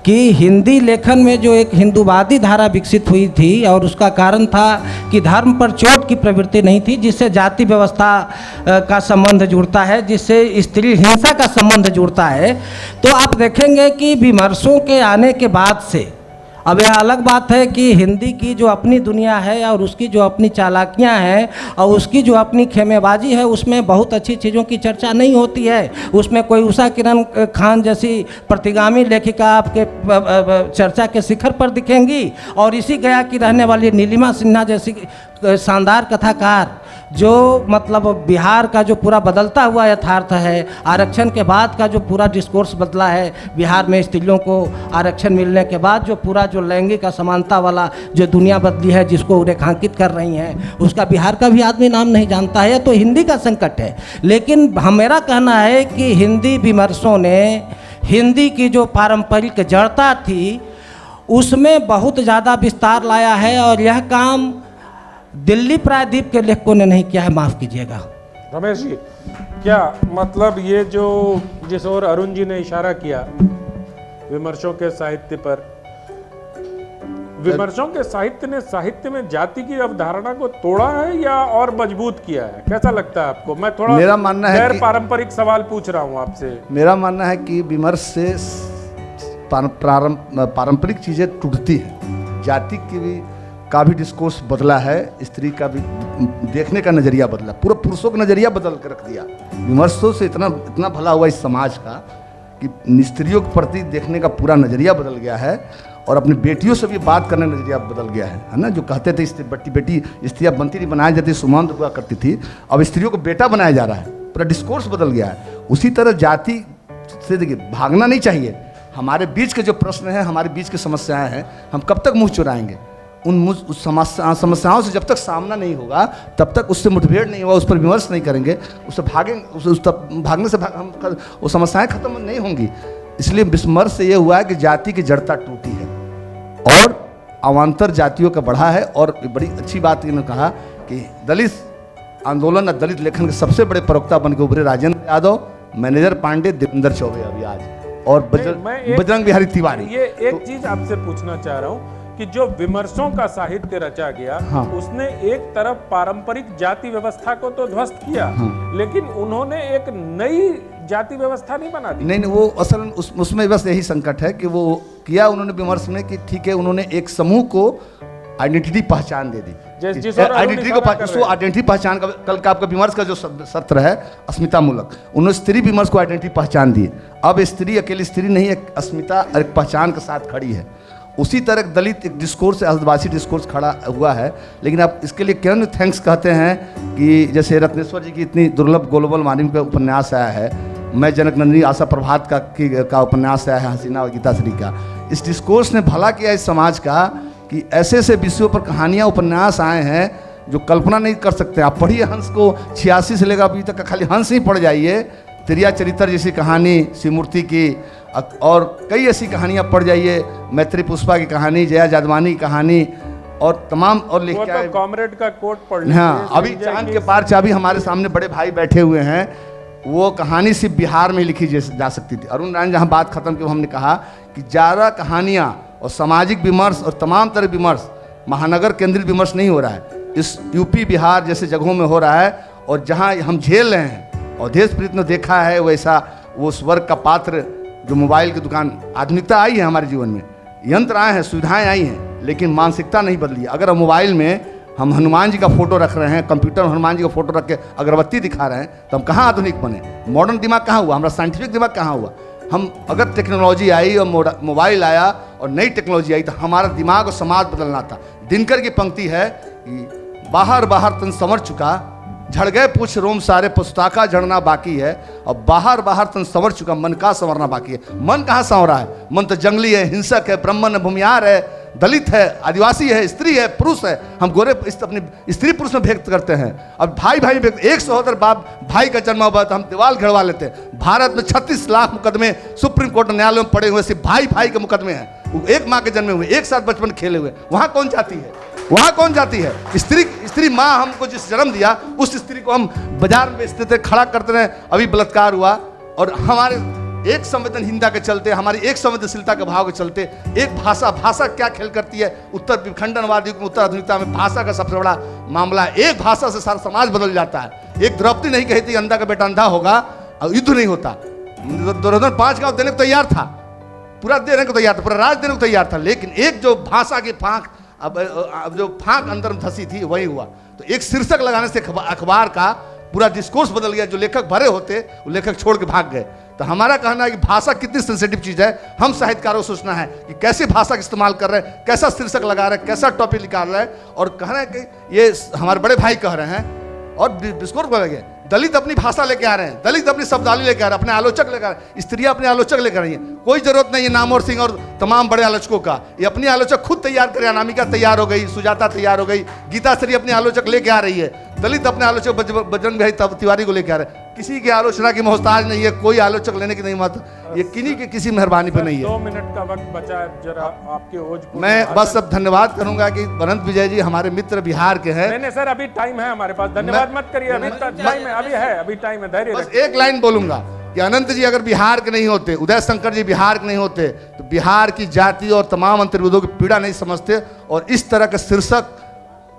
कि हिंदी लेखन में जो एक हिंदूवादी धारा विकसित हुई थी, और उसका कारण था कि धर्म पर चोट की प्रवृत्ति नहीं थी, जिससे जाति व्यवस्था का संबंध जुड़ता है, जिससे स्त्री हिंसा का संबंध जुड़ता है। तो आप देखेंगे कि विमर्शों के आने के बाद से अब यह अलग बात है कि हिंदी की जो अपनी दुनिया है और उसकी जो अपनी चालाकियां हैं और उसकी जो अपनी खेमेबाजी है, उसमें बहुत अच्छी चीज़ों की चर्चा नहीं होती है। उसमें कोई उषा किरण खान जैसी प्रतिगामी लेखिका आपके चर्चा के शिखर पर दिखेंगी, और इसी गया की रहने वाली नीलिमा सिन्हा जैसी शानदार कथाकार, जो मतलब बिहार का जो पूरा बदलता हुआ यथार्थ है, आरक्षण के बाद का जो पूरा डिस्कोर्स बदला है, बिहार में स्त्रियों को आरक्षण मिलने के बाद जो पूरा जो लैंगिक असमानता वाला जो दुनिया बदली है, जिसको रेखांकित कर रही हैं, उसका बिहार का भी आदमी नाम नहीं जानता है। तो हिंदी का संकट है। लेकिन मेरा कहना है कि हिंदी विमर्शों ने हिंदी की जो पारंपरिक जड़ता थी उसमें बहुत ज़्यादा विस्तार लाया है, और यह काम दिल्ली प्रायद्वीप के लेखकों ने नहीं किया है, माफ़ कीजिएगा। रमेश जी, क्या मतलब ये जो जिस ओर अरुण जी ने इशारा किया विमर्शों के साहित्य पर, विमर्शों के साहित्य ने साहित्य में जाति की अवधारणा को तोड़ा है या और मजबूत किया है? कैसा लगता है आपको? मैं थोड़ा मेरा मानना है गैर पारंपरिक सवाल पूछ रहा हूं आपसे। मेरा मानना है कि विमर्श से पारंपरिक चीज़ें टूटती हैं। जाति की भी का भी डिस्कोर्स बदला है, स्त्री का भी देखने का नज़रिया बदला, पूरा पुरुषों का नज़रिया बदल कर रख दिया। विमर्शों से इतना भला हुआ इस समाज का कि स्त्रियों के प्रति देखने का पूरा नज़रिया बदल गया है, और अपनी बेटियों से भी बात करने का नज़रिया बदल गया है ना। जो कहते थे बेटी स्त्रियाँ बनती नहीं, बनाई जाती, सुमंत हुआ करती थी, अब स्त्रियों को बेटा बनाया जा रहा है, पूरा डिस्कोर्स बदल गया है। उसी तरह जाति से देखिए भागना नहीं चाहिए। हमारे बीच के जो प्रश्न हैं, हमारे बीच की समस्याएँ हैं, हम कब तक मुँह चुराएंगे? उस समस्याओं से जब तक सामना नहीं होगा, तब तक उससे मुठभेड़ नहीं होगा, उस पर विमर्श नहीं करेंगे, उससे भागेंगे, भागने से वो समस्याएं खत्म नहीं होंगी। इसलिए विमर्श से ये हुआ है कि जाति की जड़ता टूटी है और अवान्तर जातियों का बढ़ा है। और बड़ी अच्छी बात इन्होंने कहा कि दलित आंदोलन और दलित लेखन के सबसे बड़े प्रवक्ता बन के उभरे राजेंद्र यादव, मैनेजर पांडे, देवेंद्र चौबे अभी आज, और बजरंग बिहारी तिवारी। ये एक चीज आपसे पूछना चाह रहा हूँ कि जो विमर्शों का साहित्य रचा गया, हाँ। उसने एक तरफ पारंपरिक जाति व्यवस्था को तो ध्वस्त किया, हाँ। लेकिन उन्होंने एक नई जाति व्यवस्था नहीं बना दी। नहीं, वो असल उसमें बस यही संकट है कि वो किया उन्होंने विमर्श में कि ठीक है, उन्होंने एक समूह को आइडेंटिटी पहचान दे दी, आइडेंटिटी को आइडेंटिटी पहचान का कल का आपका विमर्श का जो सत्र है अस्मिता मूलक, उन्होंने स्त्री विमर्श को आइडेंटिटी पहचान दी। अब स्त्री अकेली स्त्री नहीं, एक अस्मिता और एक पहचान के साथ खड़ी है। उसी तरह दलित एक डिस्कोर्स, आदिवासी डिस्कोर्स खड़ा हुआ है। लेकिन आप इसके लिए क्यों थैंक्स कहते हैं कि जैसे रत्नेश्वर जी की इतनी दुर्लभ ग्लोबल वार्मिंग का उपन्यास आया है, मैं जनक नंदिनी आशा प्रभात का उपन्यास आया है, हसीना और गीता श्री का। इस डिस्कोर्स ने भला किया इस समाज का कि ऐसे ऐसे विषयों पर कहानियाँ उपन्यास आए हैं जो कल्पना नहीं कर सकते। आप पढ़िए हंस को, 86 से लेकर अभी तक खाली हंस ही पढ़ जाइए, त्रिया चरित्र जैसी कहानी शिवमूर्ति की, और कई ऐसी कहानियाँ पढ़ जाइए, मैत्री पुष्पा की कहानी, जया जादवानी की कहानी, और तमाम और लिख के आए। कॉमरेड का कोट पढ़, हाँ, अभी चांद के पार चाबी हमारे सामने बड़े भाई बैठे हुए हैं, वो कहानी सिर्फ बिहार में लिखी जा सकती थी। अरुण राय जहाँ बात खत्म की, हमने कहा कि ज़्यादा कहानियाँ और सामाजिक विमर्श और तमाम तरह विमर्श महानगर केंद्रित विमर्श नहीं हो रहा है, इस यूपी बिहार जैसे जगहों में हो रहा है। और जहाँ हम झेल रहे हैं, और देश प्रीत ने देखा है वैसा, वो स्वर्ग का पात्र जो मोबाइल की दुकान, आधुनिकता आई है हमारे जीवन में, यंत्र आए हैं, सुविधाएं आई हैं, लेकिन मानसिकता नहीं बदली। अगर मोबाइल में हम हनुमान जी का फोटो रख रहे हैं, कंप्यूटर में हनुमान जी का फोटो रख के अगरबत्ती दिखा रहे हैं, तो हम कहाँ आधुनिक बने? मॉडर्न दिमाग कहाँ हुआ? हमारा साइंटिफिक दिमाग कहाँ हुआ? हम अगर टेक्नोलॉजी आई और मोबाइल आया और नई टेक्नोलॉजी आई, तो हमारा दिमाग और समाज बदलना था। दिनकर की पंक्ति है कि बाहर बाहर तन संवर चुका, झड़ गए पूछ रोम सारे, पुस्ताका झड़ना बाकी है। और बाहर बाहर तन संवर चुका, मन का संवरना बाकी है। मन कहाँ संवरा है? मन तो जंगली है, हिंसक है, ब्राह्मण भूमियार है, दलित है, आदिवासी है, स्त्री है, पुरुष है। हम गोरे अपनी स्त्री पुरुष में भेद करते हैं। अब भाई भाई में एक सहोदर बाप भाई का जन्म हुआ तो हम दीवार घड़वा लेते हैं। भारत में 36 लाख मुकदमे सुप्रीम कोर्ट न्यायालयों में पड़े हुए, सिर्फ भाई भाई के मुकदमे हैं। एक माँ के जन्मे हुए, एक साथ बचपन खेले हुए, वहाँ कौन जाती है? वहाँ कौन जाती है? स्त्री माँ हमको जिस जन्म दिया, उस स्त्री को हम बाजार में बेचते थे, खड़ा करते रहे। अभी बलात्कार हुआ और हमारे एक संवेदनहीनता के चलते, हमारी एक संवेदनशीलता के भाव के चलते, एक भाषा क्या खेल करती है। उत्तर विखंडनवादी उत्तर आधुनिकता में भाषा का सबसे बड़ा मामला है। एक भाषा से सारा समाज बदल जाता है। एक द्रौपदी नहीं कहती अंधा का बेटा अंधा होगा और युद्ध नहीं होता। दुर्योधन 5 गांव देने को तैयार था, पूरा देने को तैयार था, पूरा राज देने को तैयार था, लेकिन एक जो भाषा की फांक, अब जो फांक अंदर में धसी थी वही हुआ। तो एक शीर्षक लगाने से अखबार का पूरा डिस्कोर्स बदल गया। जो लेखक भरे होते वो लेखक छोड़ के भाग गए। तो हमारा कहना है कि भाषा कितनी सेंसिटिव चीज़ है। हम साहित्यकारों को सोचना है कि कैसे भाषा का इस्तेमाल कर रहे हैं, कैसा शीर्षक लगा रहे हैं, कैसा टॉपिक निकाल रहे हैं। और कह रहे हैं कि ये हमारे बड़े भाई कह रहे हैं और डिस्कोर्स बदल गए। दलित अपनी भाषा लेके आ रहे हैं, दलित अपनी शब्दावली लेके आ रहे हैं, अपने आलोचक लेकर आ रहे हैं, स्त्रियां अपने आलोचक लेकर रही हैं। कोई जरूरत नहीं है नामवर सिंह और तमाम बड़े आलोचकों का। ये अपनी आलोचक खुद तैयार करे। अनामिका तैयार हो गई, सुजाता तैयार हो गई, गीता श्री अपनी आलोचक लेके आ रही है। दलित अपने आलोचक बजरंग भाई तिवारी को लेके आ रहे हैं। किसी की आलोचना की मोहताज नहीं है, कोई आलोचक लेने की नहीं मत, ये किन्हीं की किसी मेहरबानी पे नहीं है। 2 मिनट का वक्त बचा है, जरा आपके ओज मैं बस अब धन्यवाद करूंगा कि अनंत विजय जी हमारे मित्र बिहार के हैं। नहीं सर, अभी टाइम है हमारे पास, धन्यवाद मत करिए, अभी टाइम है, अभी टाइम है, धैर्य बस एक लाइन बोलूंगा कि अनंत जी अगर बिहार के नहीं होते, उदय शंकर जी बिहार के नहीं होते, तो बिहार की जाति और तमाम अंतर्विरोधों की पीड़ा नहीं समझते और इस तरह के शीर्षक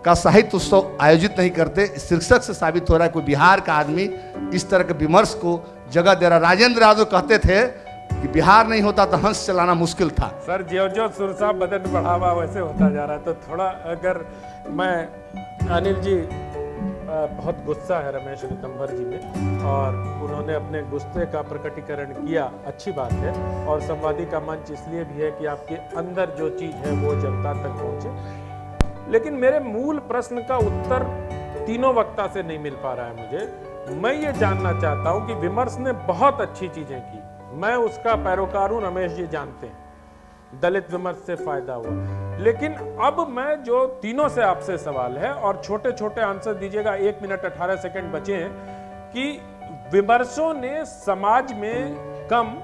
का साहित्य उत्सव आयोजित नहीं करते। इस शीर्षक से साबित हो रहा है कोई बिहार का आदमी इस तरह के विमर्श को जगह दे रहा। राजेंद्र यादव कहते थे कि बिहार नहीं होता तो हंस चलाना मुश्किल था। सर जो सुरसा बदन बढ़ावा वैसे होता जा रहा है। तो थोड़ा अगर मैं अनिल जी, बहुत गुस्सा है रमेश ऋतंभर जी में और उन्होंने अपने गुस्से का प्रकटीकरण किया, अच्छी बात है। और संवादी का मंच इसलिए भी है कि आपके अंदर जो चीज़ है वो जनता तक पहुँचे। लेकिन मेरे मूल प्रश्न का उत्तर तीनों वक्ता से नहीं मिल पा रहा है मुझे। मैं ये जानना चाहता हूँ कि विमर्श ने बहुत अच्छी चीज़ें की, मैं उसका पैरोकार हूँ, रमेश जी जानते हैं, दलित विमर्श से फायदा हुआ। लेकिन अब मैं जो तीनों से आपसे सवाल है और छोटे छोटे आंसर दीजिएगा, 1 मिनट 18 सेकंड बचे हैं, कि विमर्शों ने समाज में कम,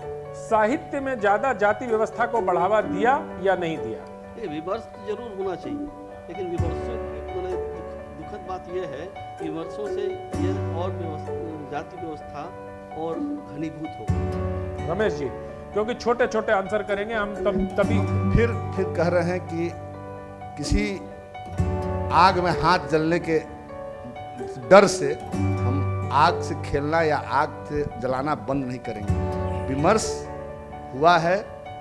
साहित्य में ज्यादा जाति व्यवस्था को बढ़ावा दिया या नहीं दिया? ये विमर्श जरूर होना चाहिए, लेकिन विमर्शों की दुखद बात यह है कि विमर्शों से ये और जाति व्यवस्था और घनीभूत हो गई। रमेश जी, क्योंकि छोटे छोटे आंसर करेंगे हम, तभी फिर कह रहे हैं कि किसी आग में हाथ जलने के डर से हम आग से खेलना या आग से जलाना बंद नहीं करेंगे। विमर्श हुआ है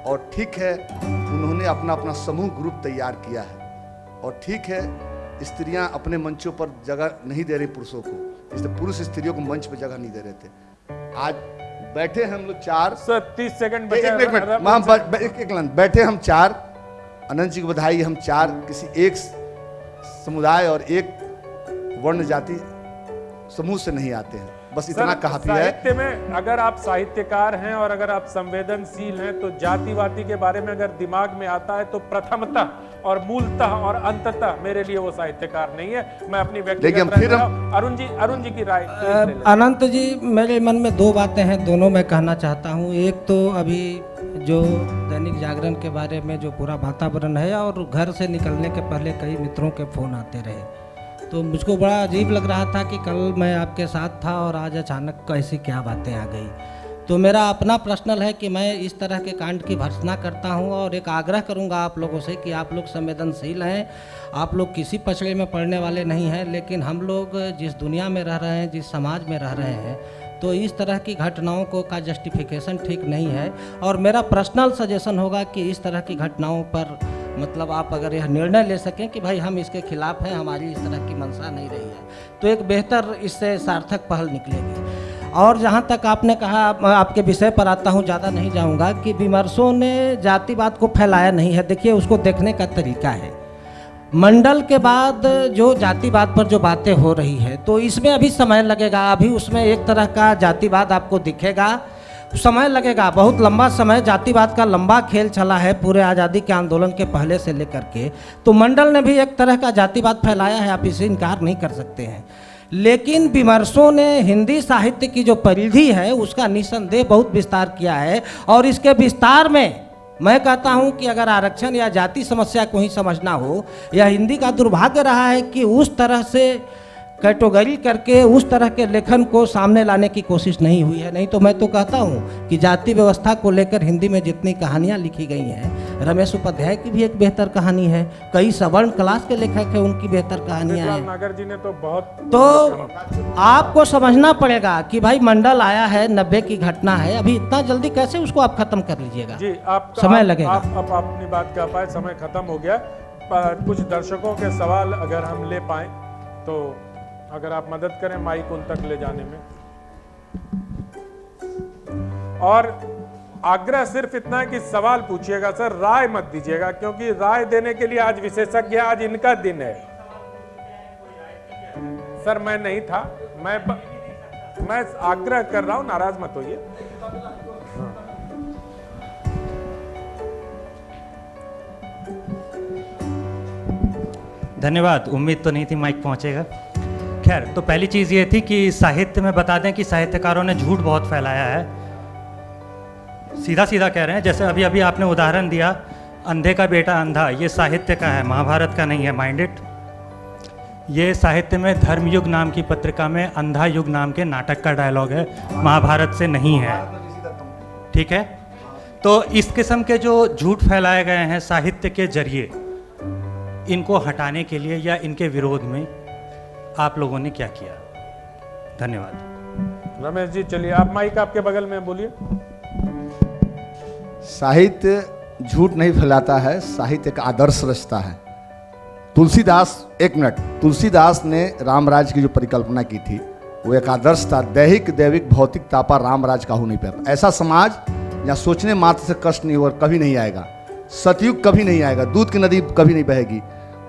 और ठीक है, उन्होंने अपना अपना समूह ग्रुप तैयार किया है और ठीक है, स्त्रियां अपने मंचों पर जगह नहीं दे रही पुरुषों को, इसलिए पुरुष स्त्रियों को मंच पर जगह नहीं दे रहे थे। आज बैठे हम लोग 4, 30 सेकंड बैठे हम 4, अनंत जी को बधाई, हम 4 किसी एक समुदाय और एक वर्ण जाति समूह से नहीं आते हैं, बस इतना काफी है। साहित्य में अगर आप साहित्यकार हैं और अगर आप संवेदनशील हैं तो जातिवादी के बारे में अगर दिमाग में आता है तो प्रथमतः और मूलतः और अंततः मेरे लिए वो साहित्यकार नहीं है। मैं अपनी व्यक्तिगत राय, अरुण जी की राय। अनंत जी, मेरे मन में 2 बातें हैं, दोनों मैं कहना चाहता हूँ। एक तो अभी जो दैनिक जागरण के बारे में जो पूरा वातावरण है, और घर से निकलने के पहले कई मित्रों के फ़ोन आते रहे, तो मुझको बड़ा अजीब लग रहा था कि कल मैं आपके साथ था और आज अचानक कैसी क्या बातें आ गई। तो मेरा अपना पर्सनल है कि मैं इस तरह के कांड की भर्त्सना करता हूं और एक आग्रह करूंगा आप लोगों से कि आप लोग संवेदनशील हैं, आप लोग किसी पछड़े में पड़ने वाले नहीं हैं, लेकिन हम लोग जिस दुनिया में रह रहे हैं, जिस समाज में रह रहे हैं, तो इस तरह की घटनाओं को का जस्टिफिकेशन ठीक नहीं है। और मेरा पर्सनल सजेशन होगा कि इस तरह की घटनाओं पर मतलब आप अगर यह निर्णय ले सकें कि भाई हम इसके खिलाफ हैं, हमारी इस तरह की मंशा नहीं रही है, तो एक बेहतर इससे सार्थक पहल निकलेगी। और जहाँ तक आपने कहा, मैं आपके विषय पर आता हूँ, ज़्यादा नहीं जाऊँगा, कि विमर्शों ने जातिवाद को फैलाया नहीं है। देखिए, उसको देखने का तरीका है। मंडल के बाद जो जातिवाद पर जो बातें हो रही है, तो इसमें अभी समय लगेगा। अभी उसमें एक तरह का जातिवाद आपको दिखेगा, समय लगेगा, बहुत लंबा समय। जातिवाद का लंबा खेल चला है पूरे आज़ादी के आंदोलन के पहले से लेकर के। तो मंडल ने भी एक तरह का जातिवाद फैलाया है, आप इसे इनकार नहीं कर सकते हैं। लेकिन विमर्शों ने हिंदी साहित्य की जो परिधि है उसका निस्संदेह बहुत विस्तार किया है। और इसके विस्तार में मैं कहता हूं कि अगर आरक्षण या जाति समस्या को ही समझना हो, या हिंदी का दुर्भाग्य रहा है कि उस तरह से कैटेगरी करके उस तरह के लेखन को सामने लाने की कोशिश नहीं हुई है। नहीं तो मैं तो कहता हूँ कि जाति व्यवस्था को लेकर हिंदी में जितनी कहानियाँ लिखी गई हैं, रमेश उपाध्याय की भी एक बेहतर कहानी है, कई सवर्ण क्लास के लेखक हैं, उनकी बेहतर कहानियाँ हैं। नागर जी ने तो बहुत, तो आपको समझना पड़ेगा कि भाई मंडल आया है, 90 की घटना है, अभी इतना जल्दी कैसे उसको आप खत्म कर लीजिएगा? जी, आप समय लगेगा। आप अपनी बात कह पाए, समय खत्म हो गया। पर कुछ दर्शकों के सवाल अगर हम ले पाए तो अगर आप मदद करें माइक उन तक ले जाने में। और आग्रह सिर्फ इतना है कि सवाल पूछिएगा सर, राय मत दीजिएगा, क्योंकि राय देने के लिए आज विशेषज्ञ, आज इनका दिन है। सर मैं नहीं था, मैं आग्रह कर रहा हूं, नाराज मत होइए। धन्यवाद। उम्मीद तो नहीं थी माइक पहुंचेगा। खैर, तो पहली चीज़ ये थी कि साहित्य में बता दें कि साहित्यकारों ने झूठ बहुत फैलाया है। सीधा सीधा कह रहे हैं, जैसे अभी अभी आपने उदाहरण दिया, अंधे का बेटा अंधा, ये साहित्य का है, महाभारत का नहीं है, माइंड इट। ये साहित्य में धर्मयुग नाम की पत्रिका में अंधा युग नाम के नाटक का डायलॉग है, महाभारत से नहीं है। ठीक है, तो इस किस्म के जो झूठ फैलाए गए हैं साहित्य के जरिए, इनको हटाने के लिए या इनके विरोध में आप लोगों ने क्या किया? धन्यवाद। रमेश जी चलिए, आप माइक आपके बगल में बोलिए। साहित्य झूठ नहीं फैलाता है, साहित्य का आदर्श रचता है। तुलसीदास, एक मिनट, तुलसीदास ने रामराज की जो परिकल्पना की थी वो एक आदर्श था। दैहिक दैविक भौतिक तापा रामराज काहू नहीं पाया। ऐसा समाज जहाँ सोचने मात्र से कष्ट नहीं होगा, कभी नहीं आएगा। सतयुग कभी नहीं आएगा, दूध की नदी कभी नहीं बहेगी।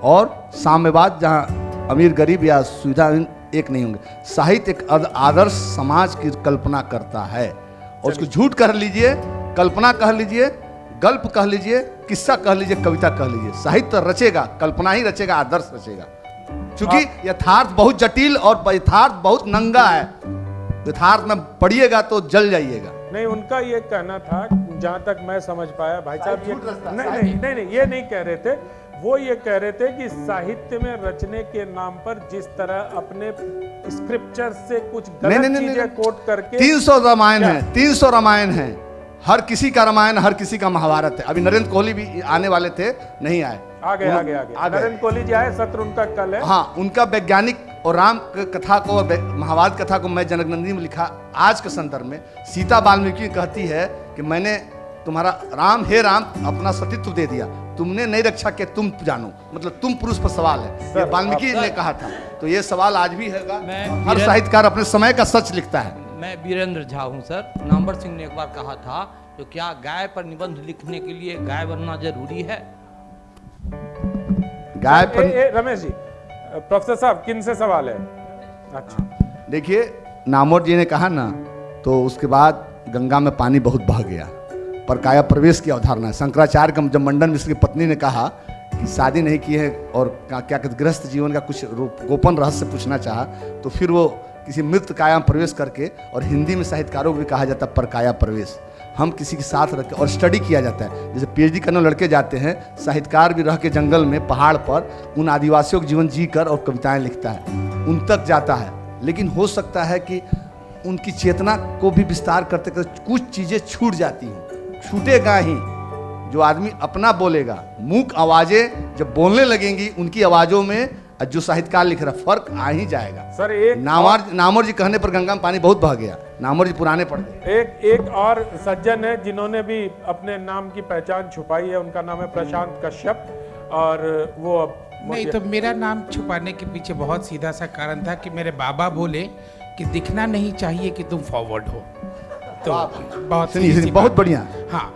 और साम्यवाद जहाँ अमीर गरीब या सुविधा एक नहीं होंगे। साहित्य एक आदर्श समाज की कल्पना करता है, और उसको झूठ कह लीजिए, कल्पना कह लीजिए, गल्प कह लीजिए, किस्सा कह लीजिए, कविता कह लीजिए, साहित्य रचेगा, कल्पना ही रचेगा, आदर्श रचेगा। क्योंकि यथार्थ बहुत जटिल और यथार्थ बहुत नंगा है। यथार्थ में पढ़िएगा तो जल जाइएगा। नहीं, उनका ये कहना था, जहां तक मैं समझ पाया भाई साहब, ये नहीं, ये नहीं कह रहे थे। वो ये कह रहे थे कि साहित्य में रचने के नाम पर जिस तरह अपने स्क्रिप्चर से कुछ गलत चीजें कोट करके 300 रामायण है, 300 रामायण है, हर किसी का रामायण, हर किसी का महाभारत है। अभी नरेंद्र कोहली भी आने वाले थे, नहीं आए। आ गए। नरेंद्र कोहली जी आए, सत्र उनका कल है। हाँ, उनका वैज्ञानिक और राम कथा को और महाभारत कथा को मैं जनकनंदी में लिखा आज के संदर्भ में। सीता वाल्मीकि कहती है कि मैंने तुम्हारा राम, हे राम, अपना सतीत्व दे दिया, तुमने नहीं रक्षा के तुम जानो, मतलब तुम पुरुष पर सवाल है, ये वाल्मीकि ने कहा था। तो ये सवाल आज भी है, हर साहित्यकार अपने समय का सच लिखता है। मैं वीरेंद्र झा हूँ सर। नामवर सिंह ने एक बार कहा था, तो क्या गाय पर निबंध लिखने के लिए गाय बनना जरूरी है? गाय पर रमेश जी, प्रोफेसर साहब किन से सवाल है? अच्छा, देखिए, नामवर जी ने कहा ना, तो उसके बाद गंगा में पानी बहुत बह गया, पर काया प्रवेश की अवधारणा है। शंकराचार्य का जब मंडन मिश्र की पत्नी ने कहा कि शादी नहीं की है और क्या गृहस्थ जीवन का कुछ गोपन रहस्य पूछना चाहा, तो फिर वो किसी मृत काया में प्रवेश करके, और हिंदी में साहित्यकारों को भी कहा जाता है पर काया प्रवेश, हम किसी के साथ रख के और स्टडी किया जाता है। जैसे पीएचडी करने लड़के जाते हैं, साहित्यकार भी रह के जंगल में, पहाड़ पर उन आदिवासियों का जीवन जी कर और कविताएं लिखता है, उन तक जाता है। लेकिन हो सकता है कि उनकी चेतना को भी विस्तार करते करते कुछ चीज़ें छूट जाती हैं। छूटेगा ही, जो आदमी अपना बोलेगा, मूक आवाज़ें जब बोलने लगेंगी, उनकी आवाज़ों में और जो साहित्यकार लिख रहा है, फर्क आ ही जाएगा। सर एक नामवर जी कहने पर गंगा में पानी बहुत बह गया, नामवर जी पुराने पड़ गए। एक और सज्जन है जिन्होंने भी अपने नाम की पहचान छुपाई है, उनका नाम है प्रशांत कश्यप, और वो अब नहीं, तो मेरा नाम छुपाने के पीछे बहुत सीधा सा कारण था कि मेरे बाबा बोले कि दिखना नहीं चाहिए कि तुम फॉरवर्ड हो, तो बहुत सुनिए, सीधी सी बहुत बात। बढ़िया। हाँ,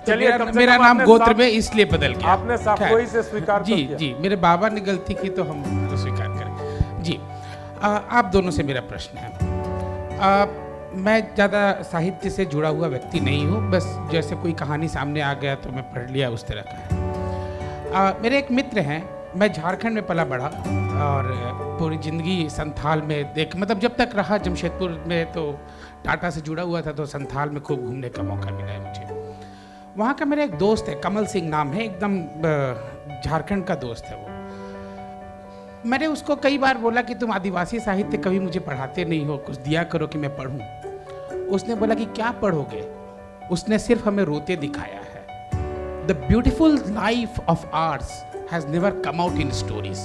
तो चलिए, कम से मेरा कम नाम आपने गोत्र साफ- में इसलिए बदल गया। आपने साफगोई से स्वीकार तो जी किया। जी, मेरे बाबा ने गलती की तो हम उसको स्वीकार करें। जी, आप दोनों से मेरा प्रश्न है। मैं ज़्यादा साहित्य से जुड़ा हुआ व्यक्ति नहीं हूँ, बस जैसे कोई कहानी सामने आ गया तो मैं पढ़ लिया, उस तरह का है। मेरे एक मित्र हैं, मैं झारखंड में पला बढ़ा और पूरी ज़िंदगी संथाल में मतलब जब तक रहा जमशेदपुर में तो टाटा से जुड़ा हुआ था, तो संथाल में खूब घूमने का मौका मिला है मुझे। वहाँ का मेरा एक दोस्त है, कमल सिंह नाम है, एकदम झारखंड का दोस्त है वो। मैंने उसको कई बार बोला कि तुम आदिवासी साहित्य कभी मुझे पढ़ाते नहीं हो, कुछ दिया करो कि मैं पढ़ूं। उसने बोला कि क्या पढ़ोगे, उसने सिर्फ हमें रोते दिखाया है। The beautiful life of arts has never come out in stories.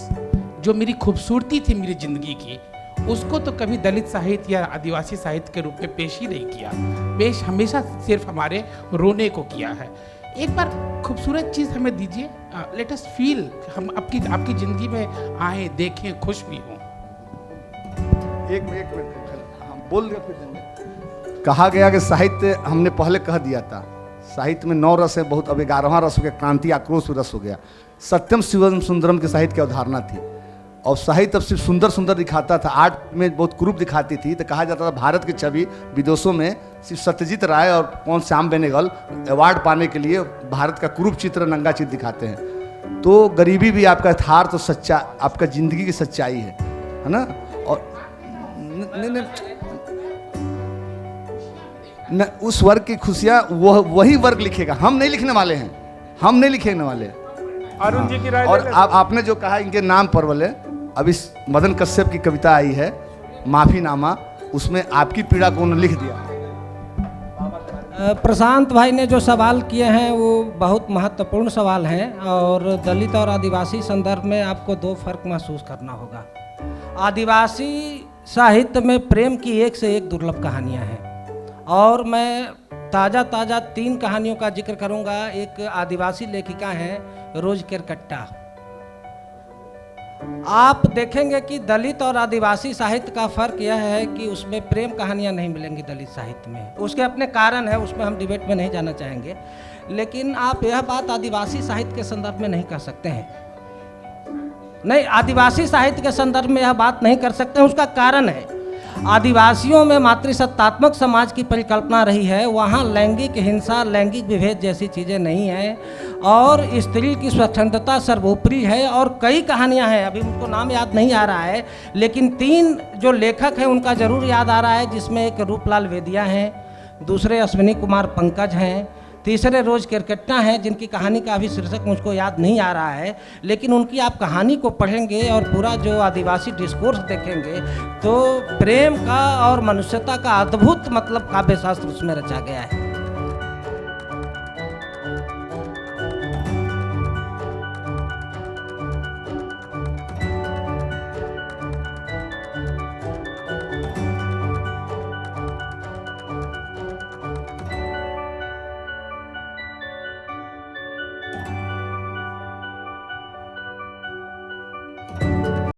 जो मेरी खूबसूरती थी मेरी ज़िंदगी की, उसको तो कभी दलित साहित्य या आदिवासी साहित्य के रूप में पेश ही नहीं किया, पेश हमेशा सिर्फ हमारे रोने को किया है। एक बार खूबसूरत चीज़ हमें दीजिए, लेट अस फील, हम आपकी ज़िंदगी में आए, देखें, खुश भी हों। एक मिनट हम बोल रहे फिर कहा गया कि साहित्य, हमने पहले कह दिया था, साहित्य में 9 रस है, बहुत अब 11वां रस हो गया, क्रांति आक्रोश रस हो गया। सत्यम शिवम सुंदरम के साहित्य की अवधारणा थी, और साहित्य अब सिर्फ सुंदर सुंदर दिखाता था, आर्ट में बहुत कुरूप दिखाती थी। तो कहा जाता था भारत की छवि विदेशों में सिर्फ सत्यजीत राय और कौन श्याम बेनेगल अवार्ड पाने के लिए भारत का कुरूप चित्र, नंगा चित्र दिखाते हैं। तो गरीबी भी आपका यथार्थ और सच्चा, आपका जिंदगी की सच्चाई है ना। और न उस वर्ग की खुशियाँ वही वर्ग लिखेगा, हम नहीं लिखने वाले हैं, हम नहीं लिखने वाले। अरुण जी की राय और ले लें। आपने जो कहा इनके नाम पर बोले, अब इस मदन कश्यप की कविता आई है माफीनामा, उसमें आपकी पीड़ा को उन्होंने लिख दिया। प्रशांत भाई ने जो सवाल किए हैं वो बहुत महत्वपूर्ण सवाल हैं, और दलित और आदिवासी संदर्भ में आपको 2 फर्क महसूस करना होगा। आदिवासी साहित्य में प्रेम की एक से एक दुर्लभ कहानियां हैं, और मैं ताज़ा 3 कहानियों का जिक्र करूंगा। एक आदिवासी लेखिका हैं रोज केरकट्टा। आप देखेंगे कि दलित और आदिवासी साहित्य का फर्क यह है कि उसमें प्रेम कहानियां नहीं मिलेंगी दलित साहित्य में। उसके अपने कारण है, उसमें हम डिबेट में नहीं जाना चाहेंगे, लेकिन आप यह बात आदिवासी साहित्य के संदर्भ में नहीं कर सकते हैं। नहीं, आदिवासी साहित्य के संदर्भ में यह बात नहीं कर सकते हैं, उसका कारण है आदिवासियों में मातृसत्तात्मक समाज की परिकल्पना रही है। वहाँ लैंगिक हिंसा, लैंगिक विभेद जैसी चीज़ें नहीं हैं, और स्त्री की स्वच्छंदता सर्वोपरि है। और कई कहानियाँ हैं, अभी मुझको नाम याद नहीं आ रहा है, लेकिन 3 जो लेखक हैं उनका ज़रूर याद आ रहा है, जिसमें एक रूपलाल वेदिया हैं, दूसरे अश्विनी कुमार पंकज हैं, तीसरे रोज केरकट्टा हैं, जिनकी कहानी का अभी शीर्षक मुझको याद नहीं आ रहा है। लेकिन उनकी आप कहानी को पढ़ेंगे और पूरा जो आदिवासी डिस्कोर्स देखेंगे तो प्रेम का और मनुष्यता का अद्भुत मतलब काव्य शास्त्र उसमें रचा गया है।